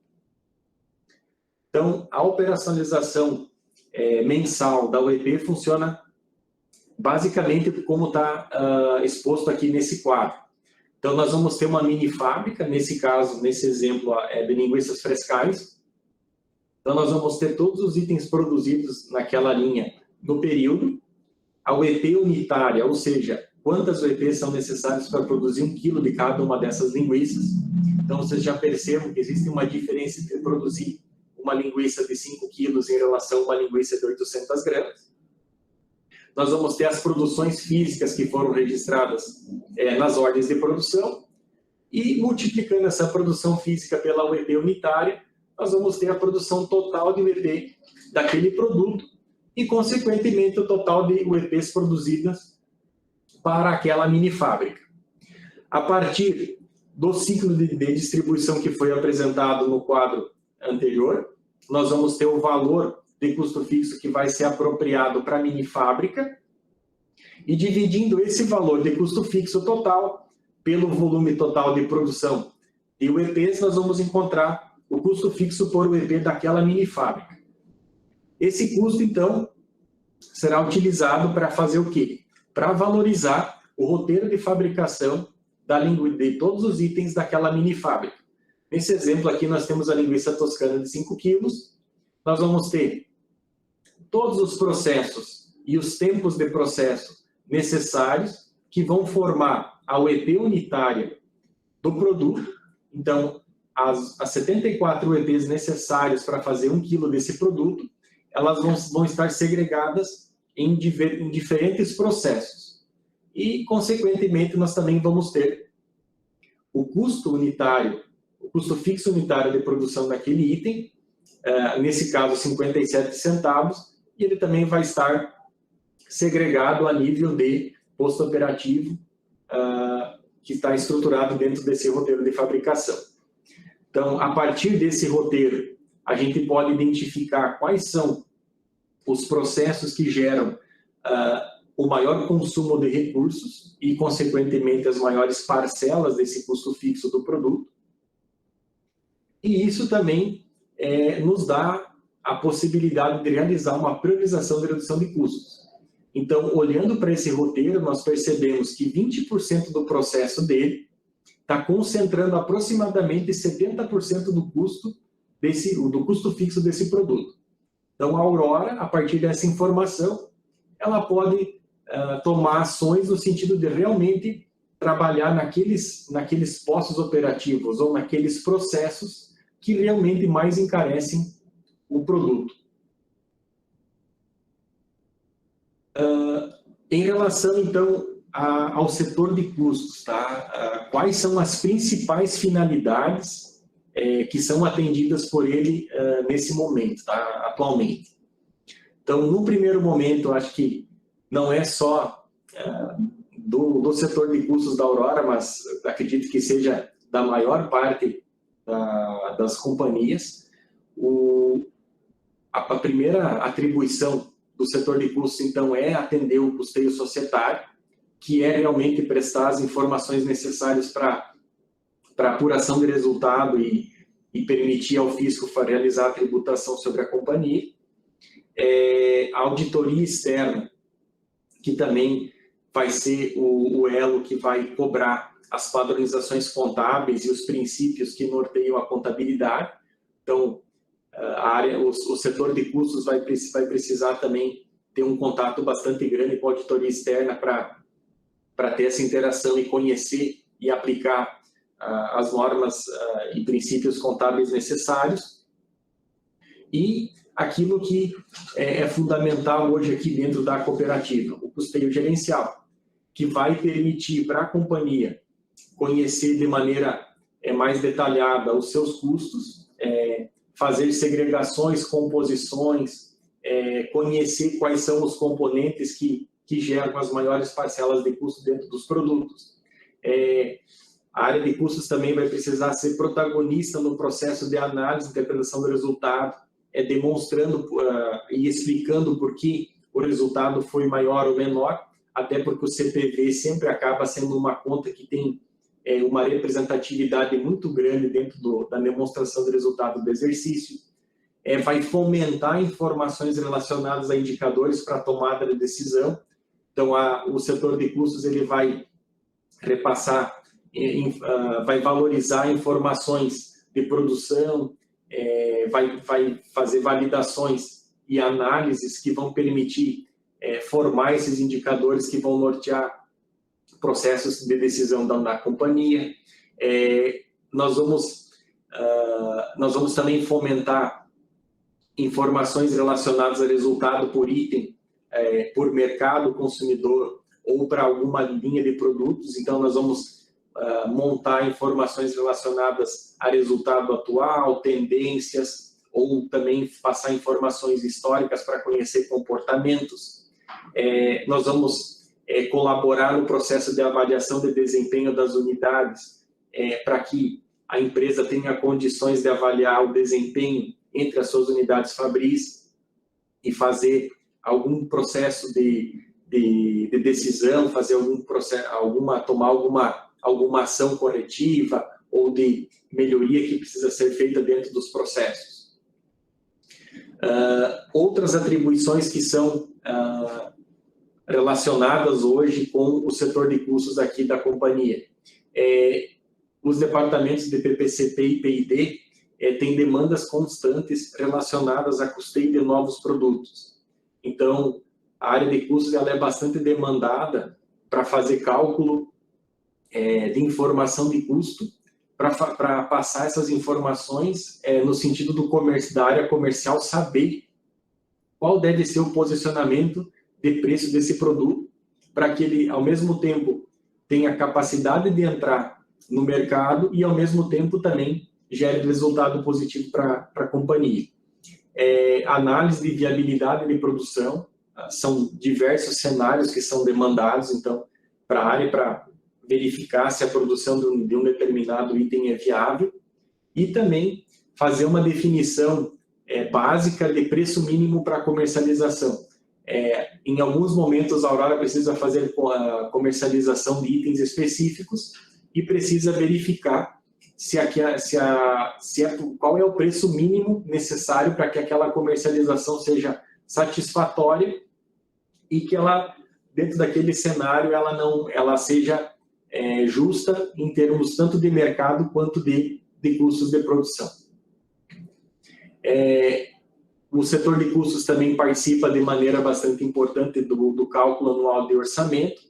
Então, a operacionalização mensal da UEP funciona basicamente como está exposto aqui nesse quadro. Então, nós vamos ter uma mini fábrica, nesse caso, nesse exemplo, de linguiças frescais. Então, nós vamos ter todos os itens produzidos naquela linha no período. A UEP unitária, ou seja, quantas UEPs são necessárias para produzir 1 quilo de cada uma dessas linguiças. Então, vocês já percebem que existe uma diferença entre produzir uma linguiça de 5 quilos em relação a uma linguiça de 800 gramas. Nós vamos ter as produções físicas que foram registradas nas ordens de produção e, multiplicando essa produção física pela UEP unitária, nós vamos ter a produção total de UEP daquele produto e, consequentemente, o total de UEPs produzidas para aquela mini fábrica. A partir do ciclo de distribuição que foi apresentado no quadro anterior, nós vamos ter o valor de custo fixo que vai ser apropriado para a mini fábrica e dividindo esse valor de custo fixo total pelo volume total de produção de UEPs, nós vamos encontrar o custo fixo por UEP daquela mini fábrica. Esse custo, então, será utilizado para fazer o quê? Para valorizar o roteiro de fabricação de todos os itens daquela mini fábrica. Nesse exemplo aqui, nós temos a linguiça toscana de 5 quilos. Nós vamos ter todos os processos e os tempos de processo necessários que vão formar a UEP unitária do produto. Então, as 74 UEPs necessárias para fazer 1 quilo desse produto, elas vão estar segregadas em diferentes processos. E, consequentemente, nós também vamos ter o custo unitário, o custo fixo unitário de produção daquele item, nesse caso 57 centavos, e ele também vai estar segregado a nível de posto operativo, que está estruturado dentro desse roteiro de fabricação. Então, a partir desse roteiro, a gente pode identificar quais são os processos que geram o maior consumo de recursos e, consequentemente, as maiores parcelas desse custo fixo do produto. E isso também nos dá a possibilidade de realizar uma priorização de redução de custos. Então, olhando para esse roteiro, nós percebemos que 20% do processo dele está concentrando aproximadamente 70% do custo fixo desse produto. Então, a Aurora, a partir dessa informação, ela pode tomar ações no sentido de realmente trabalhar naqueles postos operativos ou naqueles processos que realmente mais encarecem o produto. Em relação, então, ao setor de custos, tá? Quais são as principais finalidades que são atendidas por ele nesse momento, tá? Atualmente? Então, no primeiro momento, acho que não é só do setor de custos da Aurora, mas acredito que seja da maior parte das companhias. A primeira atribuição do setor de custos, então, é atender o custeio societário, que é realmente prestar as informações necessárias para apuração de resultado e permitir ao fisco realizar a tributação sobre a companhia. A auditoria externa, que também vai ser o elo que vai cobrar as padronizações contábeis e os princípios que norteiam a contabilidade. Então, o setor de custos vai precisar também ter um contato bastante grande com a auditoria externa para ter essa interação e conhecer e aplicar as normas e princípios contábeis necessários. E aquilo que é fundamental hoje aqui dentro da cooperativa, o custeio gerencial, que vai permitir para a companhia conhecer de maneira mais detalhada os seus custos, fazer segregações, composições, conhecer quais são os componentes que geram as maiores parcelas de custo dentro dos produtos. A área de custos também vai precisar ser protagonista no processo de análise e interpretação do resultado, demonstrando e explicando por que o resultado foi maior ou menor, até porque o CPV sempre acaba sendo uma conta que tem uma representatividade muito grande dentro da demonstração do resultado do exercício. Vai fomentar informações relacionadas a indicadores para a tomada de decisão. Então, o setor de custos ele vai repassar, vai valorizar informações de produção, vai fazer validações e análises que vão permitir formar esses indicadores que vão nortear processos de decisão da companhia. Nós vamos também fomentar informações relacionadas a resultado por item, por mercado consumidor ou para alguma linha de produtos. Então, nós vamos montar informações relacionadas a resultado atual, tendências, ou também passar informações históricas para conhecer comportamentos. Nós vamos colaborar no processo de avaliação de desempenho das unidades, para que a empresa tenha condições de avaliar o desempenho entre as suas unidades fabris e fazer algum processo de decisão, fazer tomar alguma ação corretiva ou de melhoria que precisa ser feita dentro dos processos. Outras atribuições que são relacionadas hoje com o setor de custos aqui da companhia. Os departamentos de PPCP e P&D têm demandas constantes relacionadas a custeio de novos produtos. Então, a área de custos ela é bastante demandada para fazer cálculo de informação de custo, para passar essas informações no sentido da área comercial saber qual deve ser o posicionamento de preço desse produto, para que ele, ao mesmo tempo, tenha capacidade de entrar no mercado e, ao mesmo tempo, também gere resultado positivo para a companhia. Análise de viabilidade de produção, são diversos cenários que são demandados, então, para a área, para verificar se a produção de um determinado item é viável, e também fazer uma definição básica de preço mínimo para comercialização. Em alguns momentos, a Aurora precisa fazer a comercialização de itens específicos e precisa verificar qual é o preço mínimo necessário para que aquela comercialização seja satisfatória e que ela, dentro daquele cenário, ela seja justa em termos tanto de mercado quanto de custos de produção. O setor de custos também participa de maneira bastante importante do cálculo anual de orçamento,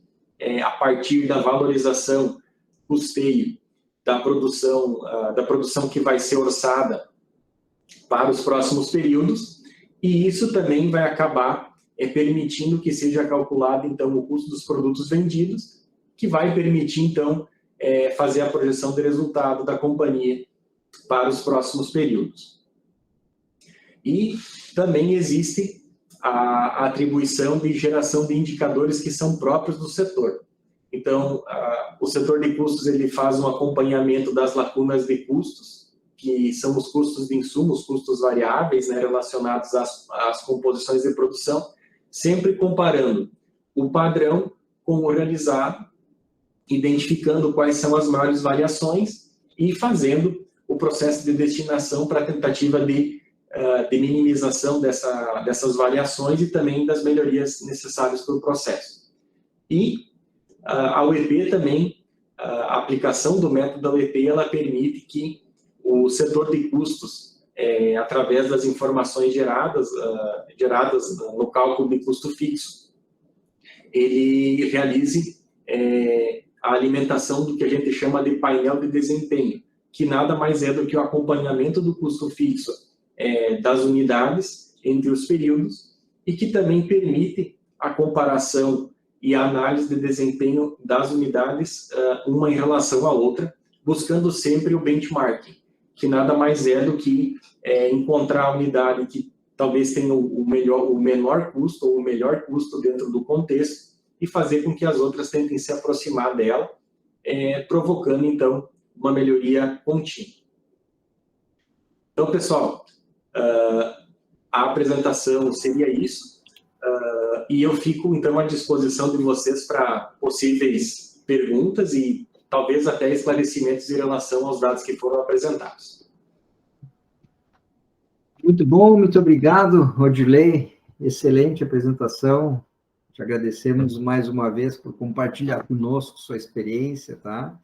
a partir da valorização, custeio da produção que vai ser orçada para os próximos períodos, e isso também vai acabar permitindo que seja calculado, então, o custo dos produtos vendidos, que vai permitir, então, fazer a projeção de resultado da companhia para os próximos períodos. E também existe a atribuição de geração de indicadores que são próprios do setor. Então, o setor de custos ele faz um acompanhamento das lacunas de custos, que são os custos de insumos, custos variáveis, né, relacionados às composições de produção, sempre comparando o padrão com o realizado, identificando quais são as maiores variações e fazendo o processo de destinação para a tentativa de minimização dessas variações e também das melhorias necessárias para o processo. E a UEP também, a aplicação do método da UEP, ela permite que o setor de custos, através das informações geradas no cálculo de custo fixo, ele realize a alimentação do que a gente chama de painel de desempenho, que nada mais é do que o acompanhamento do custo fixo das unidades entre os períodos e que também permite a comparação e a análise de desempenho das unidades uma em relação à outra, buscando sempre o benchmarking. que nada mais é do que encontrar a unidade que talvez tenha o menor custo ou o melhor custo dentro do contexto e fazer com que as outras tentem se aproximar dela, provocando, então, uma melhoria contínua. Então, pessoal, a apresentação seria isso, e eu fico, então, à disposição de vocês para possíveis perguntas e talvez até esclarecimentos em relação aos dados que foram apresentados. Muito bom, muito obrigado, Rodilei. Excelente apresentação. Te agradecemos mais uma vez por compartilhar conosco sua experiência, tá?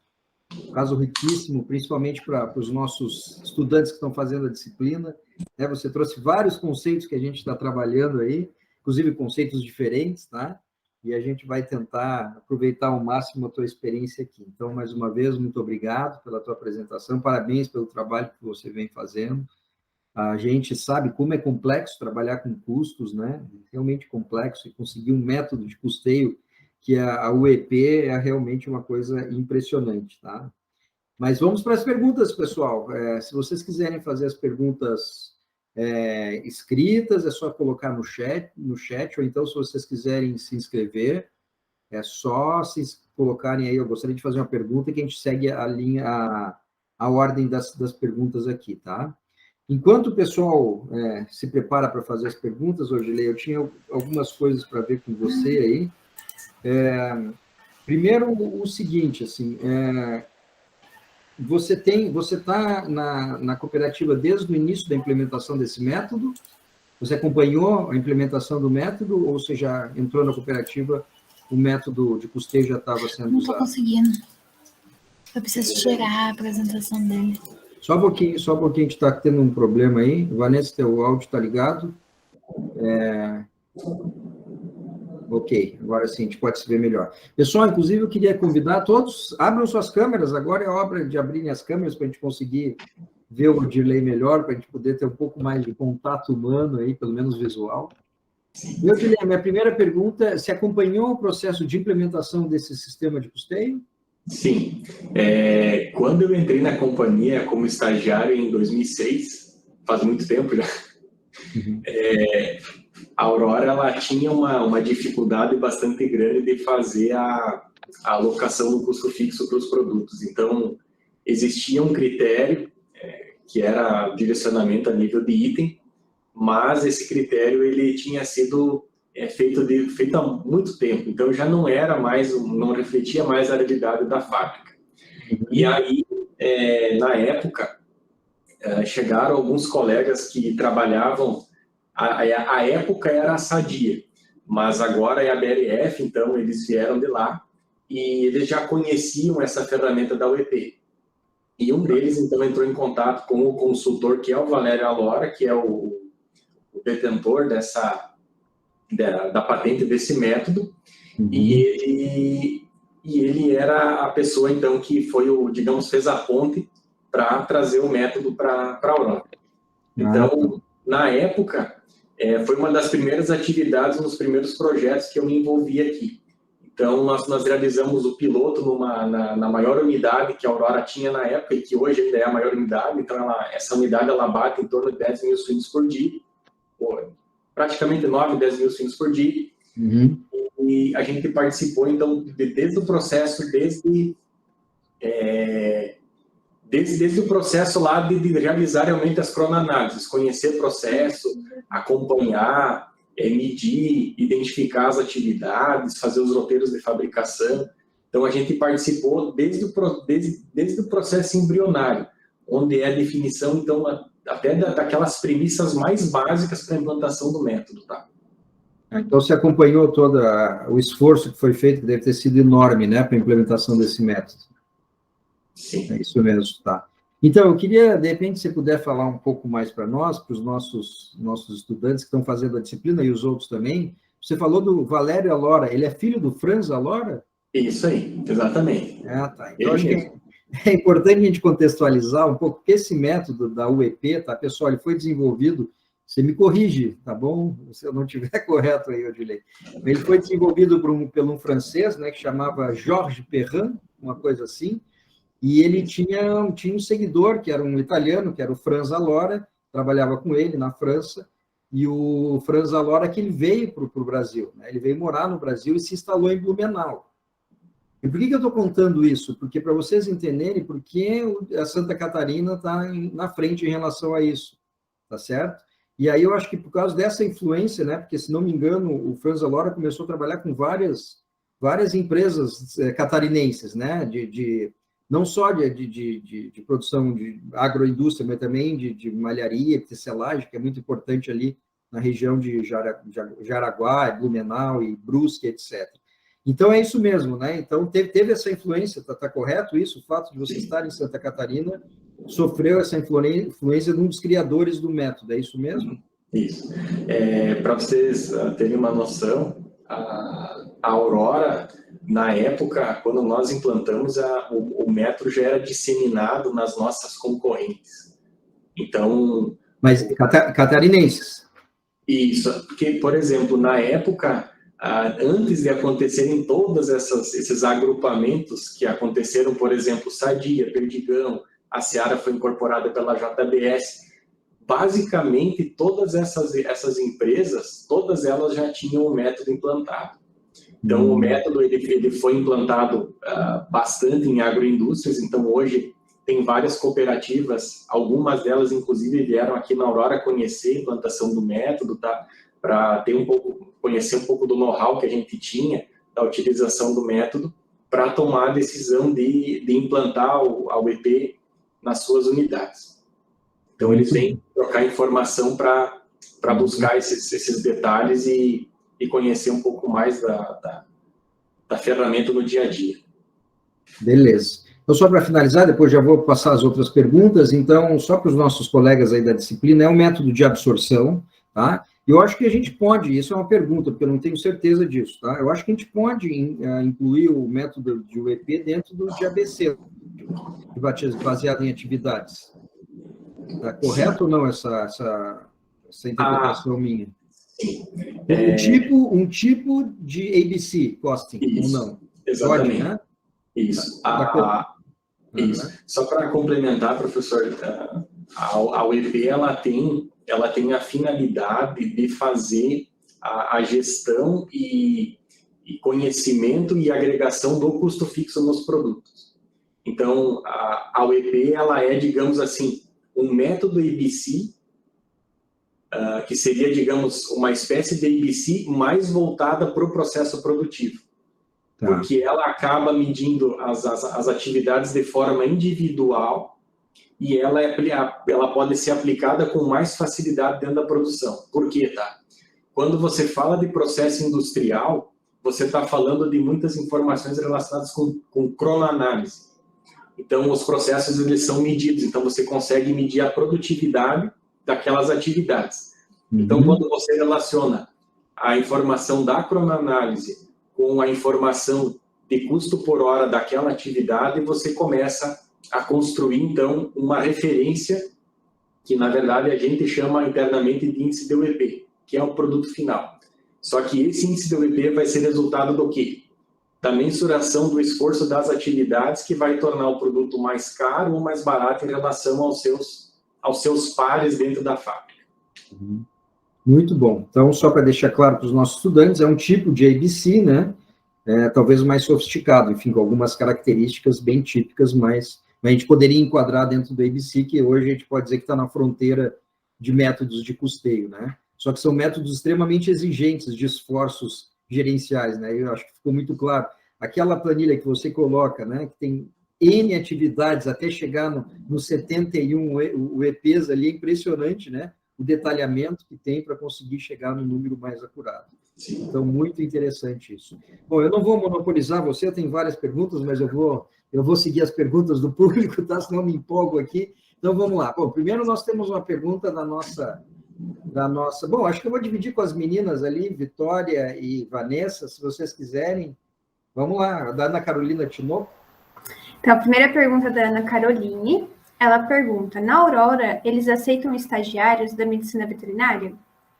Um caso riquíssimo, principalmente para os nossos estudantes que estão fazendo a disciplina. Né? Você trouxe vários conceitos que a gente está trabalhando aí, inclusive conceitos diferentes, tá? E a gente vai tentar aproveitar ao máximo a tua experiência aqui. Então, mais uma vez, muito obrigado pela tua apresentação, parabéns pelo trabalho que você vem fazendo. A gente sabe como é complexo trabalhar com custos, né? Realmente complexo, e conseguir um método de custeio que a UEP é realmente uma coisa impressionante, tá? Mas vamos para as perguntas, pessoal. Se vocês quiserem fazer as perguntas escritas, é só colocar no chat, ou então, se vocês quiserem se inscrever, é só se colocarem aí, eu gostaria de fazer uma pergunta, que a gente segue a ordem das perguntas aqui, tá? Enquanto o pessoal se prepara para fazer as perguntas, Rodilei, eu tinha algumas coisas para ver com você aí. Primeiro, o seguinte, assim, você está na cooperativa desde o início da implementação desse método? Você acompanhou a implementação do método, ou você já entrou na cooperativa, o método de custeio já estava sendo usado? Não estou conseguindo. Eu preciso tirar a apresentação dele. Só um pouquinho, a gente está tendo um problema aí. Vanessa, teu áudio está ligado? Ok, agora sim, a gente pode se ver melhor. Pessoal, inclusive, eu queria convidar todos, abram suas câmeras, agora é hora de abrirem as câmeras para a gente conseguir ver o delay melhor, para a gente poder ter um pouco mais de contato humano aí, pelo menos visual. Meu Guilherme, minha primeira pergunta, você acompanhou o processo de implementação desse sistema de custeio? Sim. Quando eu entrei na companhia como estagiário em 2006, faz muito tempo já, a Aurora ela tinha uma dificuldade bastante grande de fazer a alocação do custo fixo para os produtos. Então, existia um critério que era direcionamento a nível de item, mas esse critério ele tinha sido feito há muito tempo, então já não refletia mais a realidade da fábrica. E aí, na época, chegaram alguns colegas que trabalhavam, a época era a Sadia, mas agora é a BRF, então eles vieram de lá e eles já conheciam essa ferramenta da UEP. E um deles, então, entrou em contato com o consultor, que é o Valério Alora, que é o detentor da patente desse método, e ele era a pessoa, então, que foi fez a ponte para trazer o método para a Aurora. Então, na época, foi uma das primeiras atividades, nos primeiros projetos que eu me envolvi aqui. Então, nós realizamos o piloto na maior unidade que a Aurora tinha na época, e que hoje ainda é a maior unidade. Então, essa unidade ela bate em torno de 10 mil suínos por dia, praticamente 9, 10 mil suínos por dia. E a gente participou, então, desde o processo, desde o processo lá de realizar realmente as cronoanálises, conhecer o processo, acompanhar, medir, identificar as atividades, fazer os roteiros de fabricação. Então, a gente participou desde o processo embrionário, onde é a definição, então, até daquelas premissas mais básicas para a implantação do método, tá? Então, você acompanhou todo o esforço que foi feito, que deve ter sido enorme, né, para a implementação desse método. Sim. É isso mesmo, tá. Então, eu queria, de repente, se você puder falar um pouco mais para nós, para os nossos estudantes que estão fazendo a disciplina e os outros também. Você falou do Valério Alora, ele é filho do Franz Alora? Isso aí, exatamente. Tá. Então, acho que é importante a gente contextualizar um pouco, porque esse método da UEP, tá, pessoal, ele foi desenvolvido, você me corrige, tá bom? Se eu não estiver correto aí, Odilei. Ele foi desenvolvido por um francês, né, que chamava Georges Perrin, uma coisa assim, e ele tinha um seguidor, que era um italiano, que era o Franz Allora, trabalhava com ele na França, e o Franz Allora que ele veio para o Brasil, né? Ele veio morar no Brasil e se instalou em Blumenau. E por que eu estou contando isso? Porque para vocês entenderem por que a Santa Catarina está na frente em relação a isso, tá certo? E aí eu acho que por causa dessa influência, né? Porque, se não me engano, o Franz Allora começou a trabalhar com várias empresas catarinenses, né? Não só de produção de agroindústria, mas também de malharia, tecelagem, que é muito importante ali na região de Jaraguá, Blumenau e Brusque, etc. Então, é isso mesmo, né? Então, teve essa influência, tá correto isso? O fato de você estar em Santa Catarina sofreu essa influência de um dos criadores do método, é isso mesmo? Isso. Para vocês terem uma noção, a Aurora, na época, quando nós implantamos, o método já era disseminado nas nossas concorrentes. Então... Mas catarinenses? Isso, porque, por exemplo, na época... antes de acontecerem todos esses agrupamentos que aconteceram, por exemplo, Sadia, Perdigão, a Seara foi incorporada pela JBS, basicamente todas essas empresas, todas elas já tinham o método implantado. Então, o método ele foi implantado bastante em agroindústrias, então hoje tem várias cooperativas, algumas delas inclusive vieram aqui na Aurora conhecer a implantação do método, tá? Para conhecer um pouco do know-how que a gente tinha da utilização do método para tomar a decisão de implantar a UEP nas suas unidades. Então, eles vêm trocar informação para buscar esses detalhes e conhecer um pouco mais da ferramenta no dia a dia. Beleza. Então, só para finalizar, depois já vou passar as outras perguntas. Então, só para os nossos colegas aí da disciplina, é um método de absorção, tá? Eu acho que a gente pode, isso é uma pergunta, porque eu não tenho certeza disso, tá? Eu acho que a gente pode incluir o método de UEP dentro do de ABC, baseado em atividades. Está correto ou não essa interpretação minha? Sim. Um tipo de ABC, costing, isso, ou não? Exatamente. Pode, né? Isso. Isso. Só para complementar, professor, a UEP ela tem a finalidade de fazer a gestão e conhecimento e agregação do custo fixo nos produtos. Então, a UEP ela é, digamos assim, um método ABC, que seria, digamos, uma espécie de ABC mais voltada para o processo produtivo. Tá. Porque ela acaba medindo as atividades de forma individual e ela pode ser aplicada com mais facilidade dentro da produção. Por quê, tá? Quando você fala de processo industrial, você está falando de muitas informações relacionadas com cronoanálise. Então, os processos eles são medidos, então você consegue medir a produtividade daquelas atividades. Então, quando você relaciona a informação da cronoanálise com a informação de custo por hora daquela atividade, você começa a construir, então, uma referência que, na verdade, a gente chama internamente de índice de UEP, que é o produto final. Só que esse índice de UEP vai ser resultado do quê? Da mensuração do esforço das atividades que vai tornar o produto mais caro ou mais barato em relação aos seus pares dentro da fábrica. Muito bom. Então, só para deixar claro para os nossos estudantes, é um tipo de ABC, né? Talvez mais sofisticado, enfim, com algumas características bem típicas, mas a gente poderia enquadrar dentro do ABC, que hoje a gente pode dizer que está na fronteira de métodos de custeio, né? Só que são métodos extremamente exigentes de esforços gerenciais, né? Eu acho que ficou muito claro. Aquela planilha que você coloca, né? Que tem N atividades até chegar no 71 UEPs ali, é impressionante, né? O detalhamento que tem para conseguir chegar no número mais acurado. Sim. Então, muito interessante isso. Bom, eu não vou monopolizar você, tem várias perguntas, mas eu vou seguir as perguntas do público, tá? Senão eu me empolgo aqui. Então, vamos lá. Bom, primeiro nós temos uma pergunta da nossa... Bom, acho que eu vou dividir com as meninas ali, Vitória e Vanessa, se vocês quiserem. Vamos lá, da Ana Carolina Tinoco. Então, a primeira pergunta da Ana Caroline, ela pergunta, na Aurora, eles aceitam estagiários da medicina veterinária?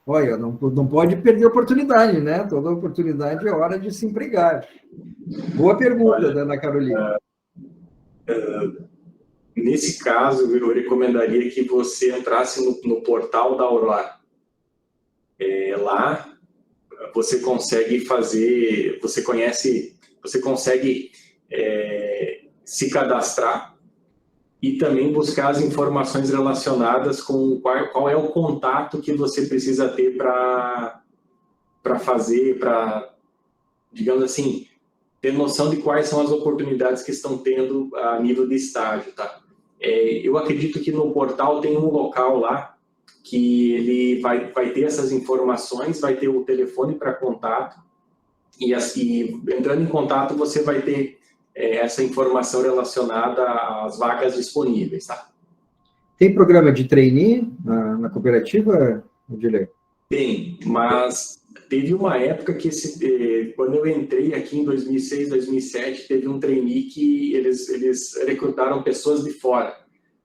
Olha, não pode perder a oportunidade, né? Toda oportunidade é hora de se empregar. Boa pergunta, da Ana Carolina. Nesse caso, eu recomendaria que você entrasse no portal da Aurora. Lá você consegue fazer, você consegue se cadastrar e também buscar as informações relacionadas com qual é o contato que você precisa ter para digamos assim, ter noção de quais são as oportunidades que estão tendo a nível de estágio, tá? Eu acredito que no portal tem um local lá que ele vai ter essas informações, vai ter o telefone para contato e entrando em contato você vai ter essa informação relacionada às vagas disponíveis, tá? Tem programa de trainee na cooperativa, Odilei? Tem, mas teve uma época que quando eu entrei aqui em 2006, 2007, teve um trainee que eles recrutaram pessoas de fora.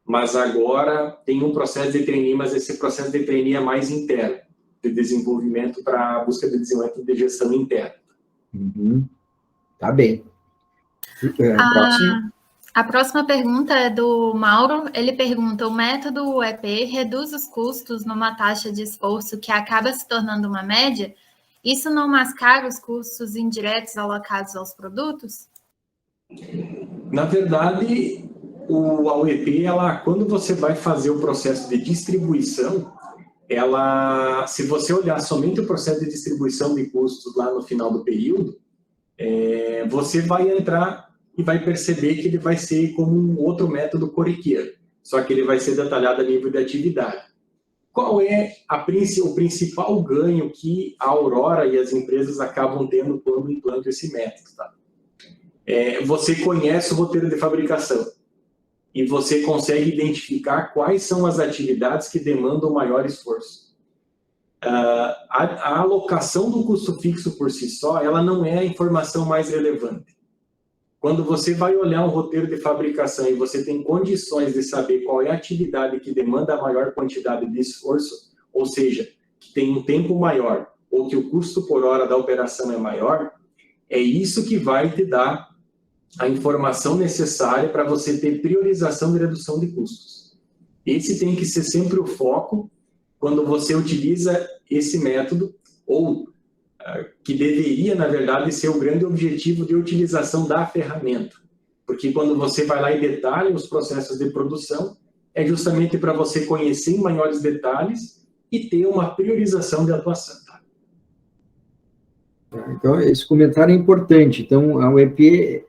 Mas agora tem um processo de trainee, mas esse processo de trainee é mais interno, de desenvolvimento para busca de desenvolvimento de gestão interna. Uhum. Tá bem. Próximo. A próxima pergunta é do Mauro. Ele pergunta: o método UEP reduz os custos numa taxa de esforço que acaba se tornando uma média? Isso não mascara os custos indiretos alocados aos produtos? Na verdade, a UEP, quando você vai fazer o processo de distribuição, se você olhar somente o processo de distribuição de custos lá no final do período, você vai entrar e vai perceber que ele vai ser como um outro método corriqueiro, só que ele vai ser detalhado a nível de atividade. Qual é o principal ganho que a Aurora e as empresas acabam tendo quando implantam esse método? Tá? Você conhece o roteiro de fabricação e você consegue identificar quais são as atividades que demandam maior esforço. A alocação do custo fixo por si só, ela não é a informação mais relevante. Quando você vai olhar um roteiro de fabricação e você tem condições de saber qual é a atividade que demanda a maior quantidade de esforço, ou seja, que tem um tempo maior ou que o custo por hora da operação é maior, é isso que vai te dar a informação necessária para você ter priorização e redução de custos. Esse tem que ser sempre o foco quando você utiliza esse método, ou que deveria, na verdade, ser o grande objetivo de utilização da ferramenta. Porque quando você vai lá e detalha os processos de produção, é justamente para você conhecer em maiores detalhes e ter uma priorização de atuação. Tá? Então, esse comentário é importante. Então, a UEP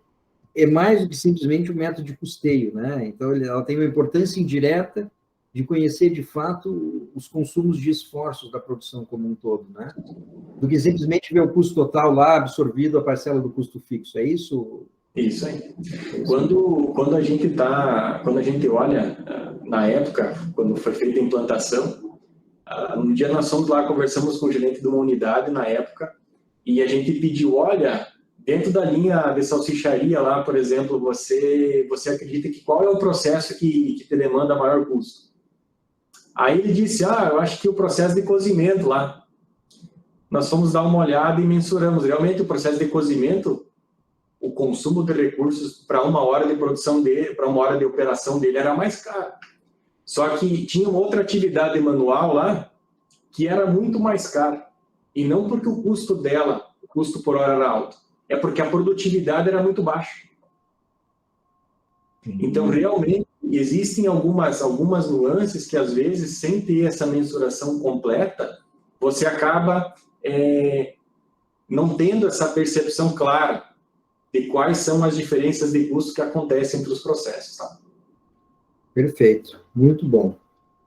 é mais do que simplesmente um método de custeio, né? Então, ela tem uma importância indireta de conhecer, de fato, os consumos de esforços da produção como um todo, né? Do que simplesmente ver o custo total lá absorvido a parcela do custo fixo, é isso? Isso aí. Quando a gente olha, na época, quando foi feita a implantação, um dia nós fomos lá, conversamos com o gerente de uma unidade na época, e a gente pediu, olha, dentro da linha de salsicharia lá, por exemplo, você acredita que qual é o processo que te demanda maior custo? Aí ele disse, eu acho que o processo de cozimento lá. Nós fomos dar uma olhada e mensuramos. Realmente, o processo de cozimento, o consumo de recursos para uma hora de produção dele, para uma hora de operação dele era mais caro. Só que tinha outra atividade manual lá que era muito mais cara. E não porque o custo dela, o custo por hora era alto, é porque a produtividade era muito baixa. Então, realmente, existem algumas nuances que, às vezes, sem ter essa mensuração completa, você acaba não tendo essa percepção clara de quais são as diferenças de custo que acontecem entre os processos. Tá? Perfeito, muito bom.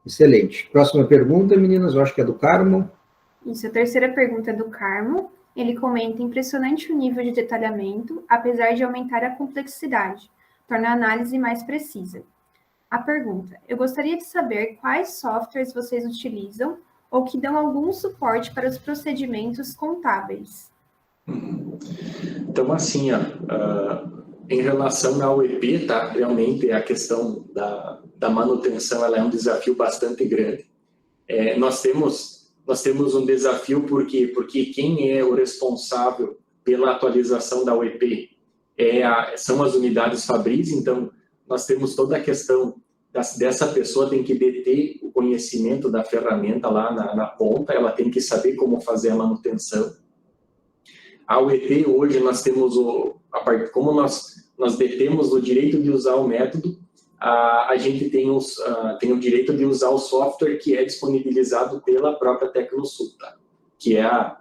Excelente. Próxima pergunta, meninas, eu acho que é do Carmo. Isso, a terceira pergunta é do Carmo. Ele comenta: impressionante o nível de detalhamento, apesar de aumentar a complexidade, torna a análise mais precisa. A pergunta: eu gostaria de saber quais softwares vocês utilizam ou que dão algum suporte para os procedimentos contábeis. Então, assim, em relação ao UEP, tá? Realmente a questão da manutenção ela é um desafio bastante grande. Nós temos um desafio porque quem é o responsável pela atualização da UEP são as unidades Fabris. Então, nós temos toda a questão dessa pessoa tem que deter o conhecimento da ferramenta lá na ponta, ela tem que saber como fazer a manutenção. A UEP, hoje, nós temos, como nós detemos o direito de usar o método, a gente tem o direito de usar o software que é disponibilizado pela própria Tecnosul, tá? Que é a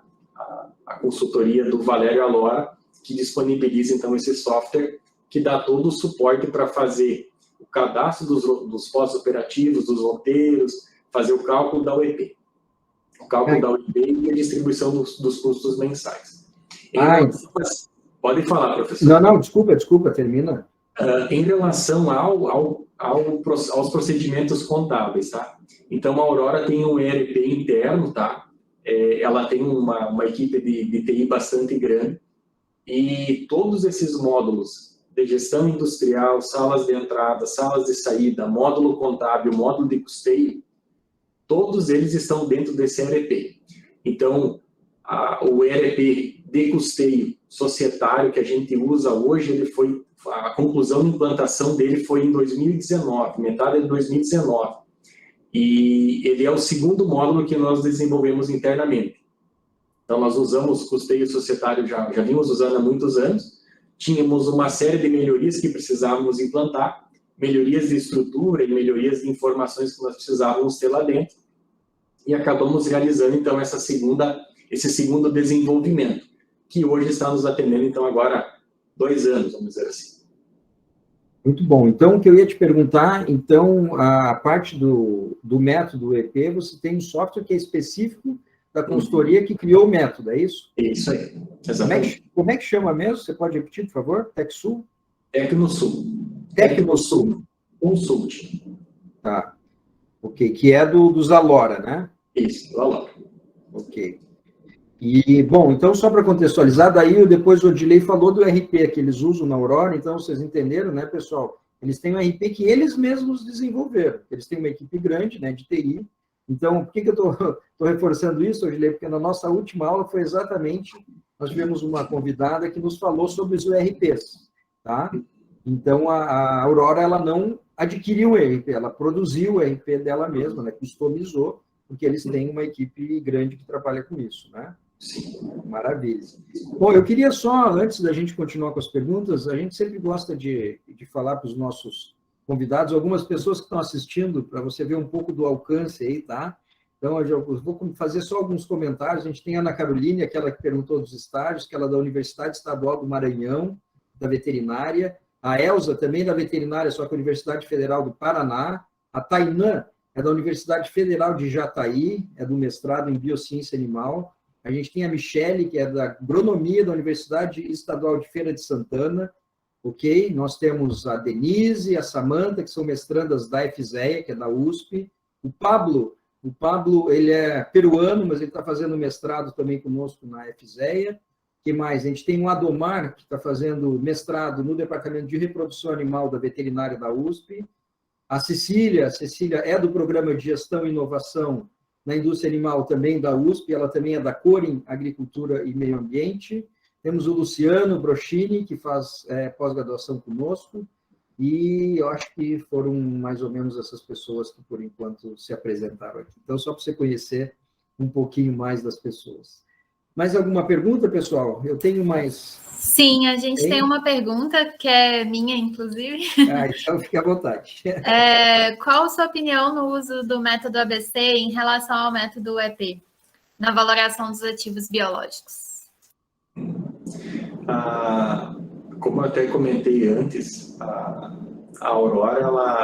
consultoria do Valério Alora, que disponibiliza, então, esse software que dá todo o suporte para fazer o cadastro dos pós-operativos, dos roteiros, fazer o cálculo da UEP. O cálculo da UEP e a distribuição dos custos mensais. Pode falar, professor. Não, desculpa, termina. Em relação aos procedimentos contábeis, tá? Então, a Aurora tem um ERP interno, tá? Ela tem uma equipe de TI bastante grande e todos esses módulos de gestão industrial, salas de entrada, salas de saída, módulo contábil, módulo de custeio, todos eles estão dentro desse ERP. Então, o ERP de custeio societário que a gente usa hoje, a conclusão de implantação dele foi em 2019, metade de 2019. E ele é o segundo módulo que nós desenvolvemos internamente. Então, nós usamos custeio societário, já vimos usando há muitos anos. Tínhamos uma série de melhorias que precisávamos implantar, melhorias de estrutura e melhorias de informações que nós precisávamos ter lá dentro. E acabamos realizando, então, esse segundo desenvolvimento, que hoje está nos atendendo, então, agora 2 anos, vamos dizer assim. Muito bom. Então, o que eu ia te perguntar, então, a parte do método EP, você tem um software que é específico da consultoria que criou o método, é isso? Isso aí, exatamente. Como é que chama mesmo? Você pode repetir, por favor? TecSul? Tecnosul. Tecnosul. Consult. Tá. Ok, que é dos Alora, né? Isso, do Alora. Ok. E, bom, então, só para contextualizar, daí depois o Odilei falou do RP que eles usam na Aurora, então vocês entenderam, né, pessoal? Eles têm um RP que eles mesmos desenvolveram. Eles têm uma equipe grande, né, de TI. Então, por que eu estou reforçando isso, Odilei? Porque na nossa última aula foi exatamente, nós tivemos uma convidada que nos falou sobre os ERPs, tá? Então, a Aurora, ela não adquiriu o ERP, ela produziu o ERP dela mesma, né, customizou, porque eles têm uma equipe grande que trabalha com isso, né? Sim. Maravilha. Bom, eu queria só, antes da gente continuar com as perguntas, a gente sempre gosta de falar para os nossos convidados, algumas pessoas que estão assistindo, para você ver um pouco do alcance aí, tá? Então, eu vou fazer só alguns comentários. A gente tem a Ana Caroline, aquela que perguntou dos estágios, que ela é da Universidade Estadual do Maranhão, da veterinária. A Elza, também da veterinária, só que a Universidade Federal do Paraná. A Tainã é da Universidade Federal de Jataí, é do mestrado em Biociência Animal. A gente tem a Michele, que é da Agronomia da Universidade Estadual de Feira de Santana. Ok? Nós temos a Denise, a Samanta, que são mestrandas da FZEA, que é da USP. O Pablo, ele é peruano, mas ele está fazendo mestrado também conosco na FZEA. Que mais? A gente tem o Adomar, que está fazendo mestrado no Departamento de Reprodução Animal da Veterinária da USP. A Cecília é do Programa de Gestão e Inovação na Indústria Animal também da USP, ela também é da Corim Agricultura e Meio Ambiente. Temos o Luciano Broschini, que faz pós-graduação conosco, e eu acho que foram mais ou menos essas pessoas que, por enquanto, se apresentaram aqui. Então, só para você conhecer um pouquinho mais das pessoas. Mais alguma pergunta, pessoal? Eu tenho mais... Sim, a gente tem uma pergunta, que é minha, inclusive. Então fique à vontade. Qual a sua opinião no uso do método ABC em relação ao método EP, na valoração dos ativos biológicos? Como eu até comentei antes, a Aurora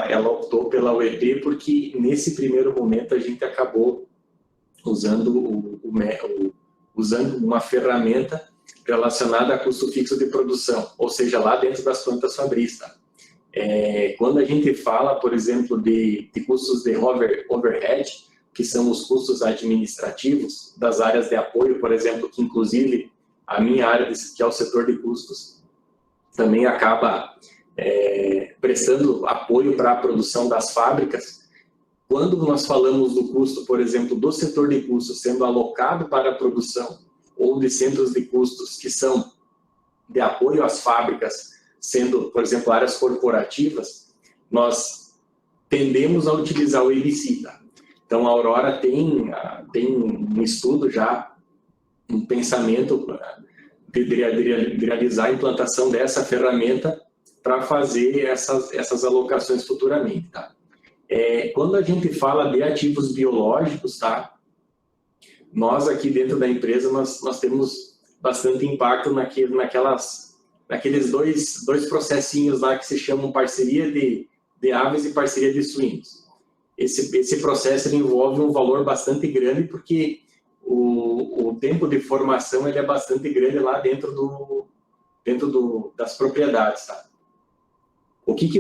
ela optou pela UEP porque, nesse primeiro momento, a gente acabou usando usando uma ferramenta relacionada a custo fixo de produção, ou seja, lá dentro das plantas fabris. Quando a gente fala, por exemplo, de custos de overhead, que são os custos administrativos das áreas de apoio, por exemplo, que inclusive a minha área, que é o setor de custos, também acaba prestando apoio para a produção das fábricas. Quando nós falamos do custo, por exemplo, do setor de custos sendo alocado para a produção, ou de centros de custos que são de apoio às fábricas, sendo, por exemplo, áreas corporativas, nós tendemos a utilizar o ABC, tá? Então, a Aurora tem um estudo já, um pensamento de realizar a implantação dessa ferramenta para fazer essas alocações futuramente, tá? Quando a gente fala de ativos biológicos, tá? Nós aqui dentro da empresa, nós temos bastante impacto naqueles dois processinhos lá que se chamam parceria de aves e parceria de suínos. Esse processo ele envolve um valor bastante grande, porque o tempo de formação ele é bastante grande lá dentro das propriedades, tá? O que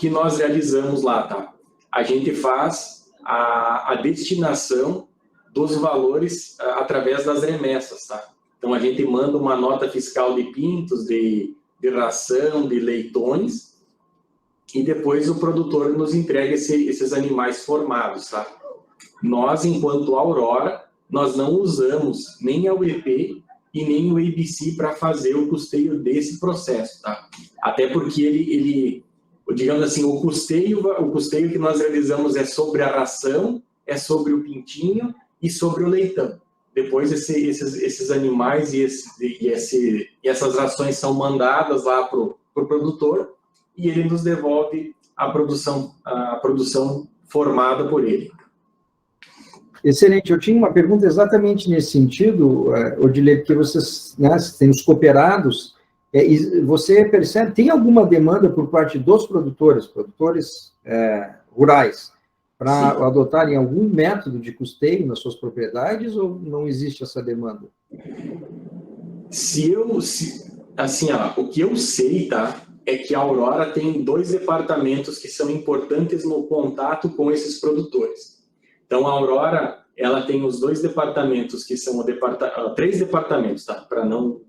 nós realizamos lá, tá? A gente faz a destinação dos valores através das remessas, tá? Então, a gente manda uma nota fiscal de pintos, de ração, de leitões, e depois o produtor nos entrega esses animais formados, tá? Nós, enquanto Aurora, nós não usamos nem a UEP e nem o ABC para fazer o custeio desse processo, tá? Até porque digamos assim, o custeio que nós realizamos é sobre a ração, é sobre o pintinho e sobre o leitão. Depois esses animais e essas rações são mandadas lá para o produtor e ele nos devolve a produção formada por ele. Excelente. Eu tinha uma pergunta exatamente nesse sentido, Odilei, porque vocês, né, têm os cooperados, e você percebe, tem alguma demanda por parte dos produtores rurais, para adotarem algum método de custeio nas suas propriedades, ou não existe essa demanda? O que eu sei, tá, é que a Aurora tem 2 departamentos que são importantes no contato com esses produtores. Então, a Aurora, ela tem os 2 departamentos, que são 3 departamentos, tá, para não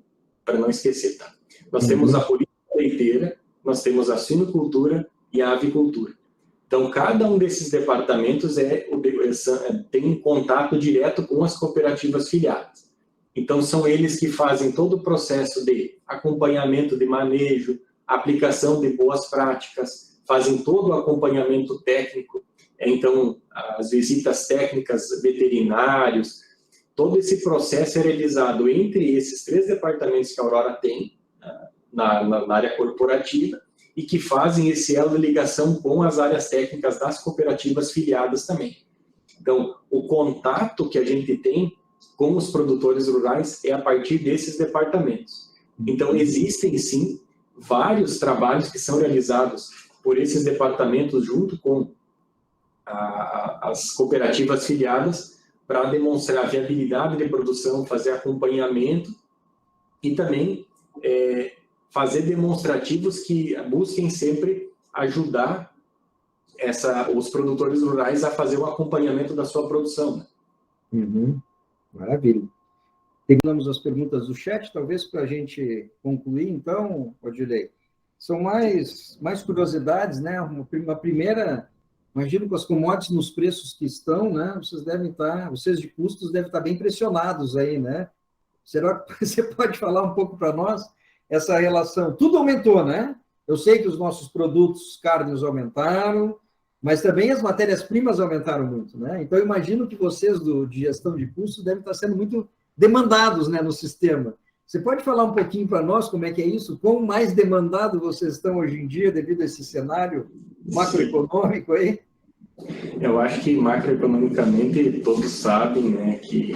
esquecer, tá? Nós temos a política leiteira, nós temos a suinocultura e a avicultura. Então, cada um desses departamentos tem um contato direto com as cooperativas filiadas. Então, são eles que fazem todo o processo de acompanhamento de manejo, aplicação de boas práticas, fazem todo o acompanhamento técnico, então, as visitas técnicas, veterinários, todo esse processo é realizado entre esses 3 departamentos que a Aurora tem, na área corporativa, e que fazem esse elo de ligação com as áreas técnicas das cooperativas filiadas também. Então, o contato que a gente tem com os produtores rurais é a partir desses departamentos. Então, existem, sim, vários trabalhos que são realizados por esses departamentos junto com as cooperativas filiadas para demonstrar a viabilidade de produção, fazer acompanhamento e também fazer demonstrativos que busquem sempre ajudar os produtores rurais a fazer o acompanhamento da sua produção. Maravilha. Terminamos as perguntas do chat, talvez para a gente concluir, então, Odilei. São mais curiosidades, né? Uma primeira, imagino com as commodities nos preços que estão, né? Vocês de custos devem estar bem pressionados aí, né? Será que você pode falar um pouco para nós essa relação? Tudo aumentou, né? Eu sei que os nossos produtos carnes aumentaram, mas também as matérias-primas aumentaram muito, né? Então, eu imagino que vocês de gestão de custos devem estar sendo muito demandados, né, no sistema. Você pode falar um pouquinho para nós como é que é isso? Quão mais demandado vocês estão hoje em dia devido a esse cenário macroeconômico aí? Eu acho que macroeconomicamente todos sabem, né, que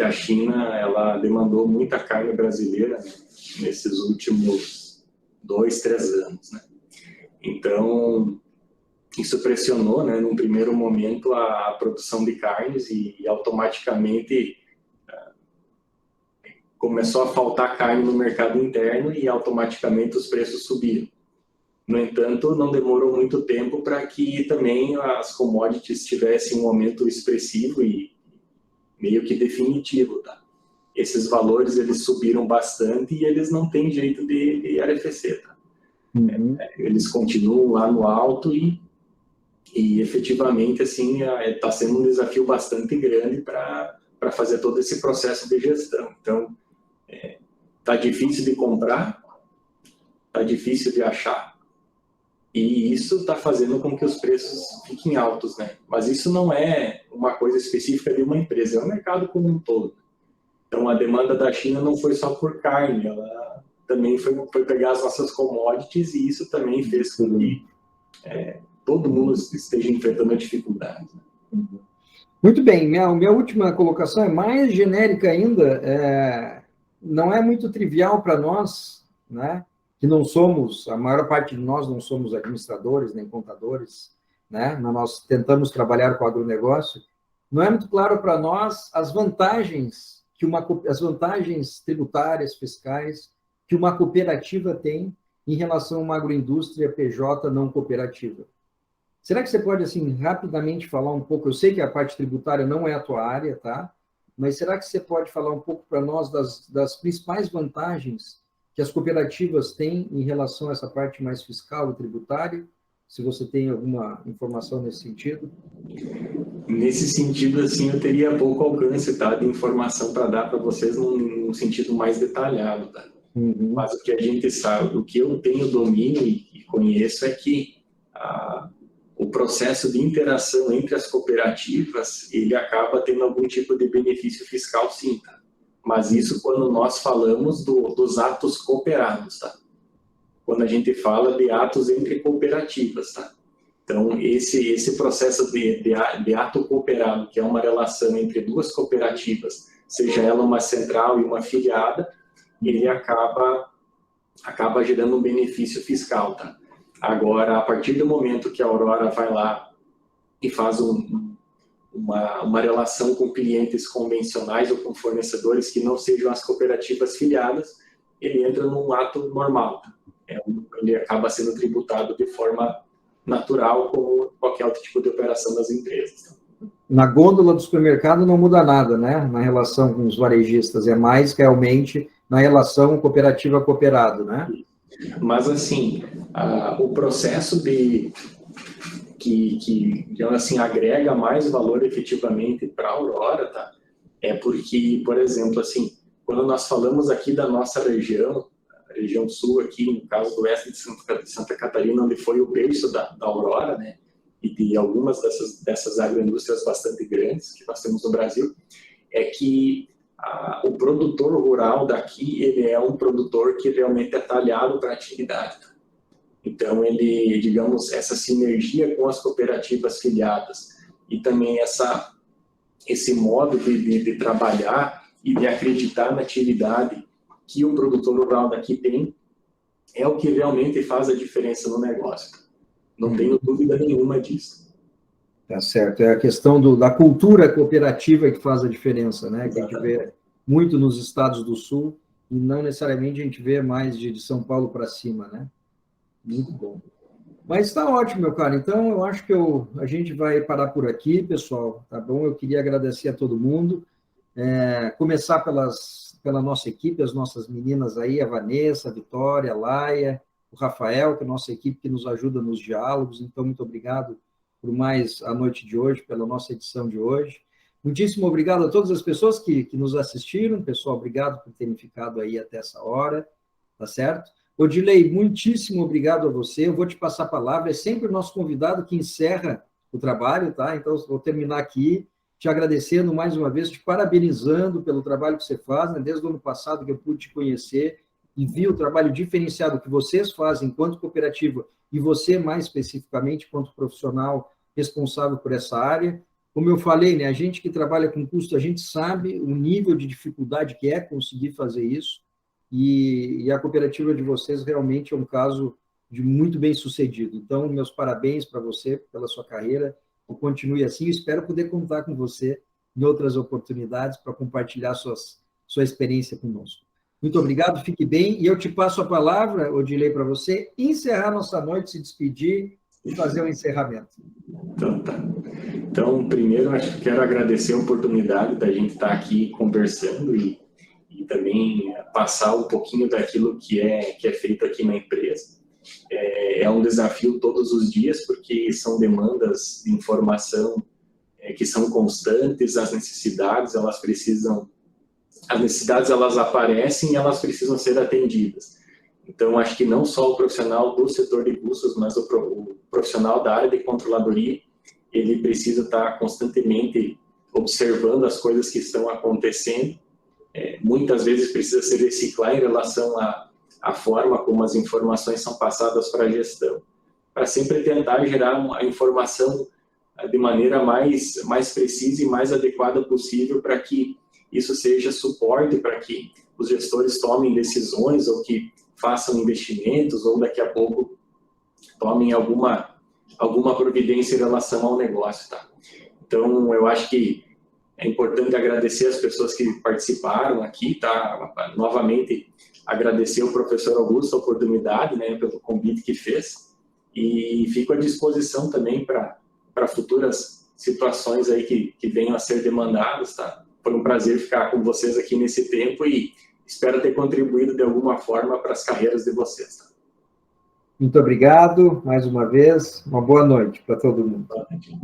a China ela demandou muita carne brasileira, né, nesses últimos 2, 3 anos, né? Então, isso pressionou, né, num primeiro momento a produção de carnes e automaticamente começou a faltar carne no mercado interno e automaticamente os preços subiram. No entanto, não demorou muito tempo para que também as commodities tivessem um aumento expressivo e meio que definitivo, tá? Esses valores eles subiram bastante e eles não têm jeito de arrefecer, tá? Eles continuam lá no alto e efetivamente assim está sendo um desafio bastante grande para fazer todo esse processo de gestão. Então, está difícil de comprar, está difícil de achar, E isso está fazendo com que os preços fiquem altos, né? Mas isso não é uma coisa específica de uma empresa, é o mercado como um todo. Então, a demanda da China não foi só por carne, ela também foi pegar as nossas commodities, e isso também fez com que todo mundo esteja enfrentando a dificuldade. Muito bem, minha última colocação é mais genérica ainda, não é muito trivial para nós, né, que não somos, a maior parte de nós não somos administradores nem contadores, né, nós tentamos trabalhar com agronegócio, não é muito claro para nós as vantagens tributárias, fiscais, que uma cooperativa tem em relação a uma agroindústria PJ não cooperativa. Será que você pode, assim, rapidamente falar um pouco? Eu sei que a parte tributária não é a tua área, tá? Mas será que você pode falar um pouco para nós das principais vantagens que as cooperativas têm em relação a essa parte mais fiscal e tributária? Se você tem alguma informação nesse sentido. Nesse sentido, assim, eu teria pouco alcance, tá, de informação para dar para vocês num sentido mais detalhado, tá? Mas o que a gente sabe, o que eu tenho domínio e conheço é que o processo de interação entre as cooperativas, ele acaba tendo algum tipo de benefício fiscal, sim, tá? Mas isso quando nós falamos dos atos cooperados, tá? Quando a gente fala de atos entre cooperativas, tá? Então, esse processo de ato cooperado, que é uma relação entre duas cooperativas, seja ela uma central e uma afiliada, ele acaba gerando um benefício fiscal, tá? Agora, a partir do momento que a Aurora vai lá e faz uma relação com clientes convencionais ou com fornecedores que não sejam as cooperativas filiadas, ele entra num ato normal, tá? Ele acaba sendo tributado de forma natural, como qualquer outro tipo de operação das empresas. Na gôndola do supermercado não muda nada, né? Na relação com os varejistas, é mais realmente na relação cooperativa-cooperado, né? Mas, assim, o processo que assim, agrega mais valor efetivamente para a Aurora, tá? É porque, por exemplo, assim, quando nós falamos aqui da nossa região, a região sul aqui, no caso do oeste de Santa Catarina, onde foi o berço da Aurora, né? E de algumas dessas agroindústrias bastante grandes que nós temos no Brasil, é que o produtor rural daqui, ele é um produtor que realmente é talhado para a atividade. Então, ele, digamos, essa sinergia com as cooperativas filiadas e também esse modo de trabalhar e de acreditar na atividade que o produtor rural daqui tem, é o que realmente faz a diferença no negócio. Não tenho dúvida nenhuma disso. Tá certo. É a questão da cultura cooperativa que faz a diferença, né? Que a gente vê muito nos estados do Sul e não necessariamente a gente vê mais de São Paulo para cima, né? Muito bom. Mas está ótimo, meu caro. Então, eu acho que a gente vai parar por aqui, pessoal, tá bom? Eu queria agradecer a todo mundo. Começar pela nossa equipe, as nossas meninas aí, a Vanessa, a Vitória, a Laia, o Rafael, que é a nossa equipe que nos ajuda nos diálogos. Então, muito obrigado por mais a noite de hoje, pela nossa edição de hoje. Muitíssimo obrigado a todas as pessoas que nos assistiram. Pessoal, obrigado por terem ficado aí até essa hora, tá certo? Odilei, muitíssimo obrigado a você. Eu vou te passar a palavra. É sempre o nosso convidado que encerra o trabalho, tá? Então, vou terminar aqui te agradecendo mais uma vez, te parabenizando pelo trabalho que você faz, né? Desde o ano passado que eu pude te conhecer e vi o trabalho diferenciado que vocês fazem enquanto cooperativa e você, mais especificamente, enquanto profissional responsável por essa área. Como eu falei, né? A gente que trabalha com custo, a gente sabe o nível de dificuldade que é conseguir fazer isso. E a cooperativa de vocês realmente é um caso de muito bem sucedido. Então, meus parabéns para você pela sua carreira, e continue assim. Espero poder contar com você em outras oportunidades para compartilhar sua experiência conosco. Muito obrigado, fique bem, e eu te passo a palavra, Odilei, para você encerrar nossa noite, se despedir e fazer o encerramento. Então, tá. Então, primeiro, acho que quero agradecer a oportunidade da gente estar aqui conversando e também passar um pouquinho daquilo que é feito aqui na empresa. É um desafio todos os dias, porque são demandas de informação que são constantes, as necessidades elas aparecem e elas precisam ser atendidas. Então, acho que não só o profissional do setor de custos, mas o profissional da área de controladoria, ele precisa estar constantemente observando as coisas que estão acontecendo. Muitas vezes precisa se reciclar em relação à forma como as informações são passadas para a gestão, para sempre tentar gerar a informação de maneira mais precisa e mais adequada possível, para que isso seja suporte para que os gestores tomem decisões ou que façam investimentos ou daqui a pouco tomem alguma providência em relação ao negócio, tá? Então, eu acho que é importante agradecer as pessoas que participaram aqui, tá? Novamente, agradecer ao professor Augusto a oportunidade, né, pelo convite que fez, e fico à disposição também para futuras situações aí que venham a ser demandadas, tá? Foi um prazer ficar com vocês aqui nesse tempo e espero ter contribuído de alguma forma para as carreiras de vocês, tá? Muito obrigado, mais uma vez. Uma boa noite para todo mundo. Boa noite.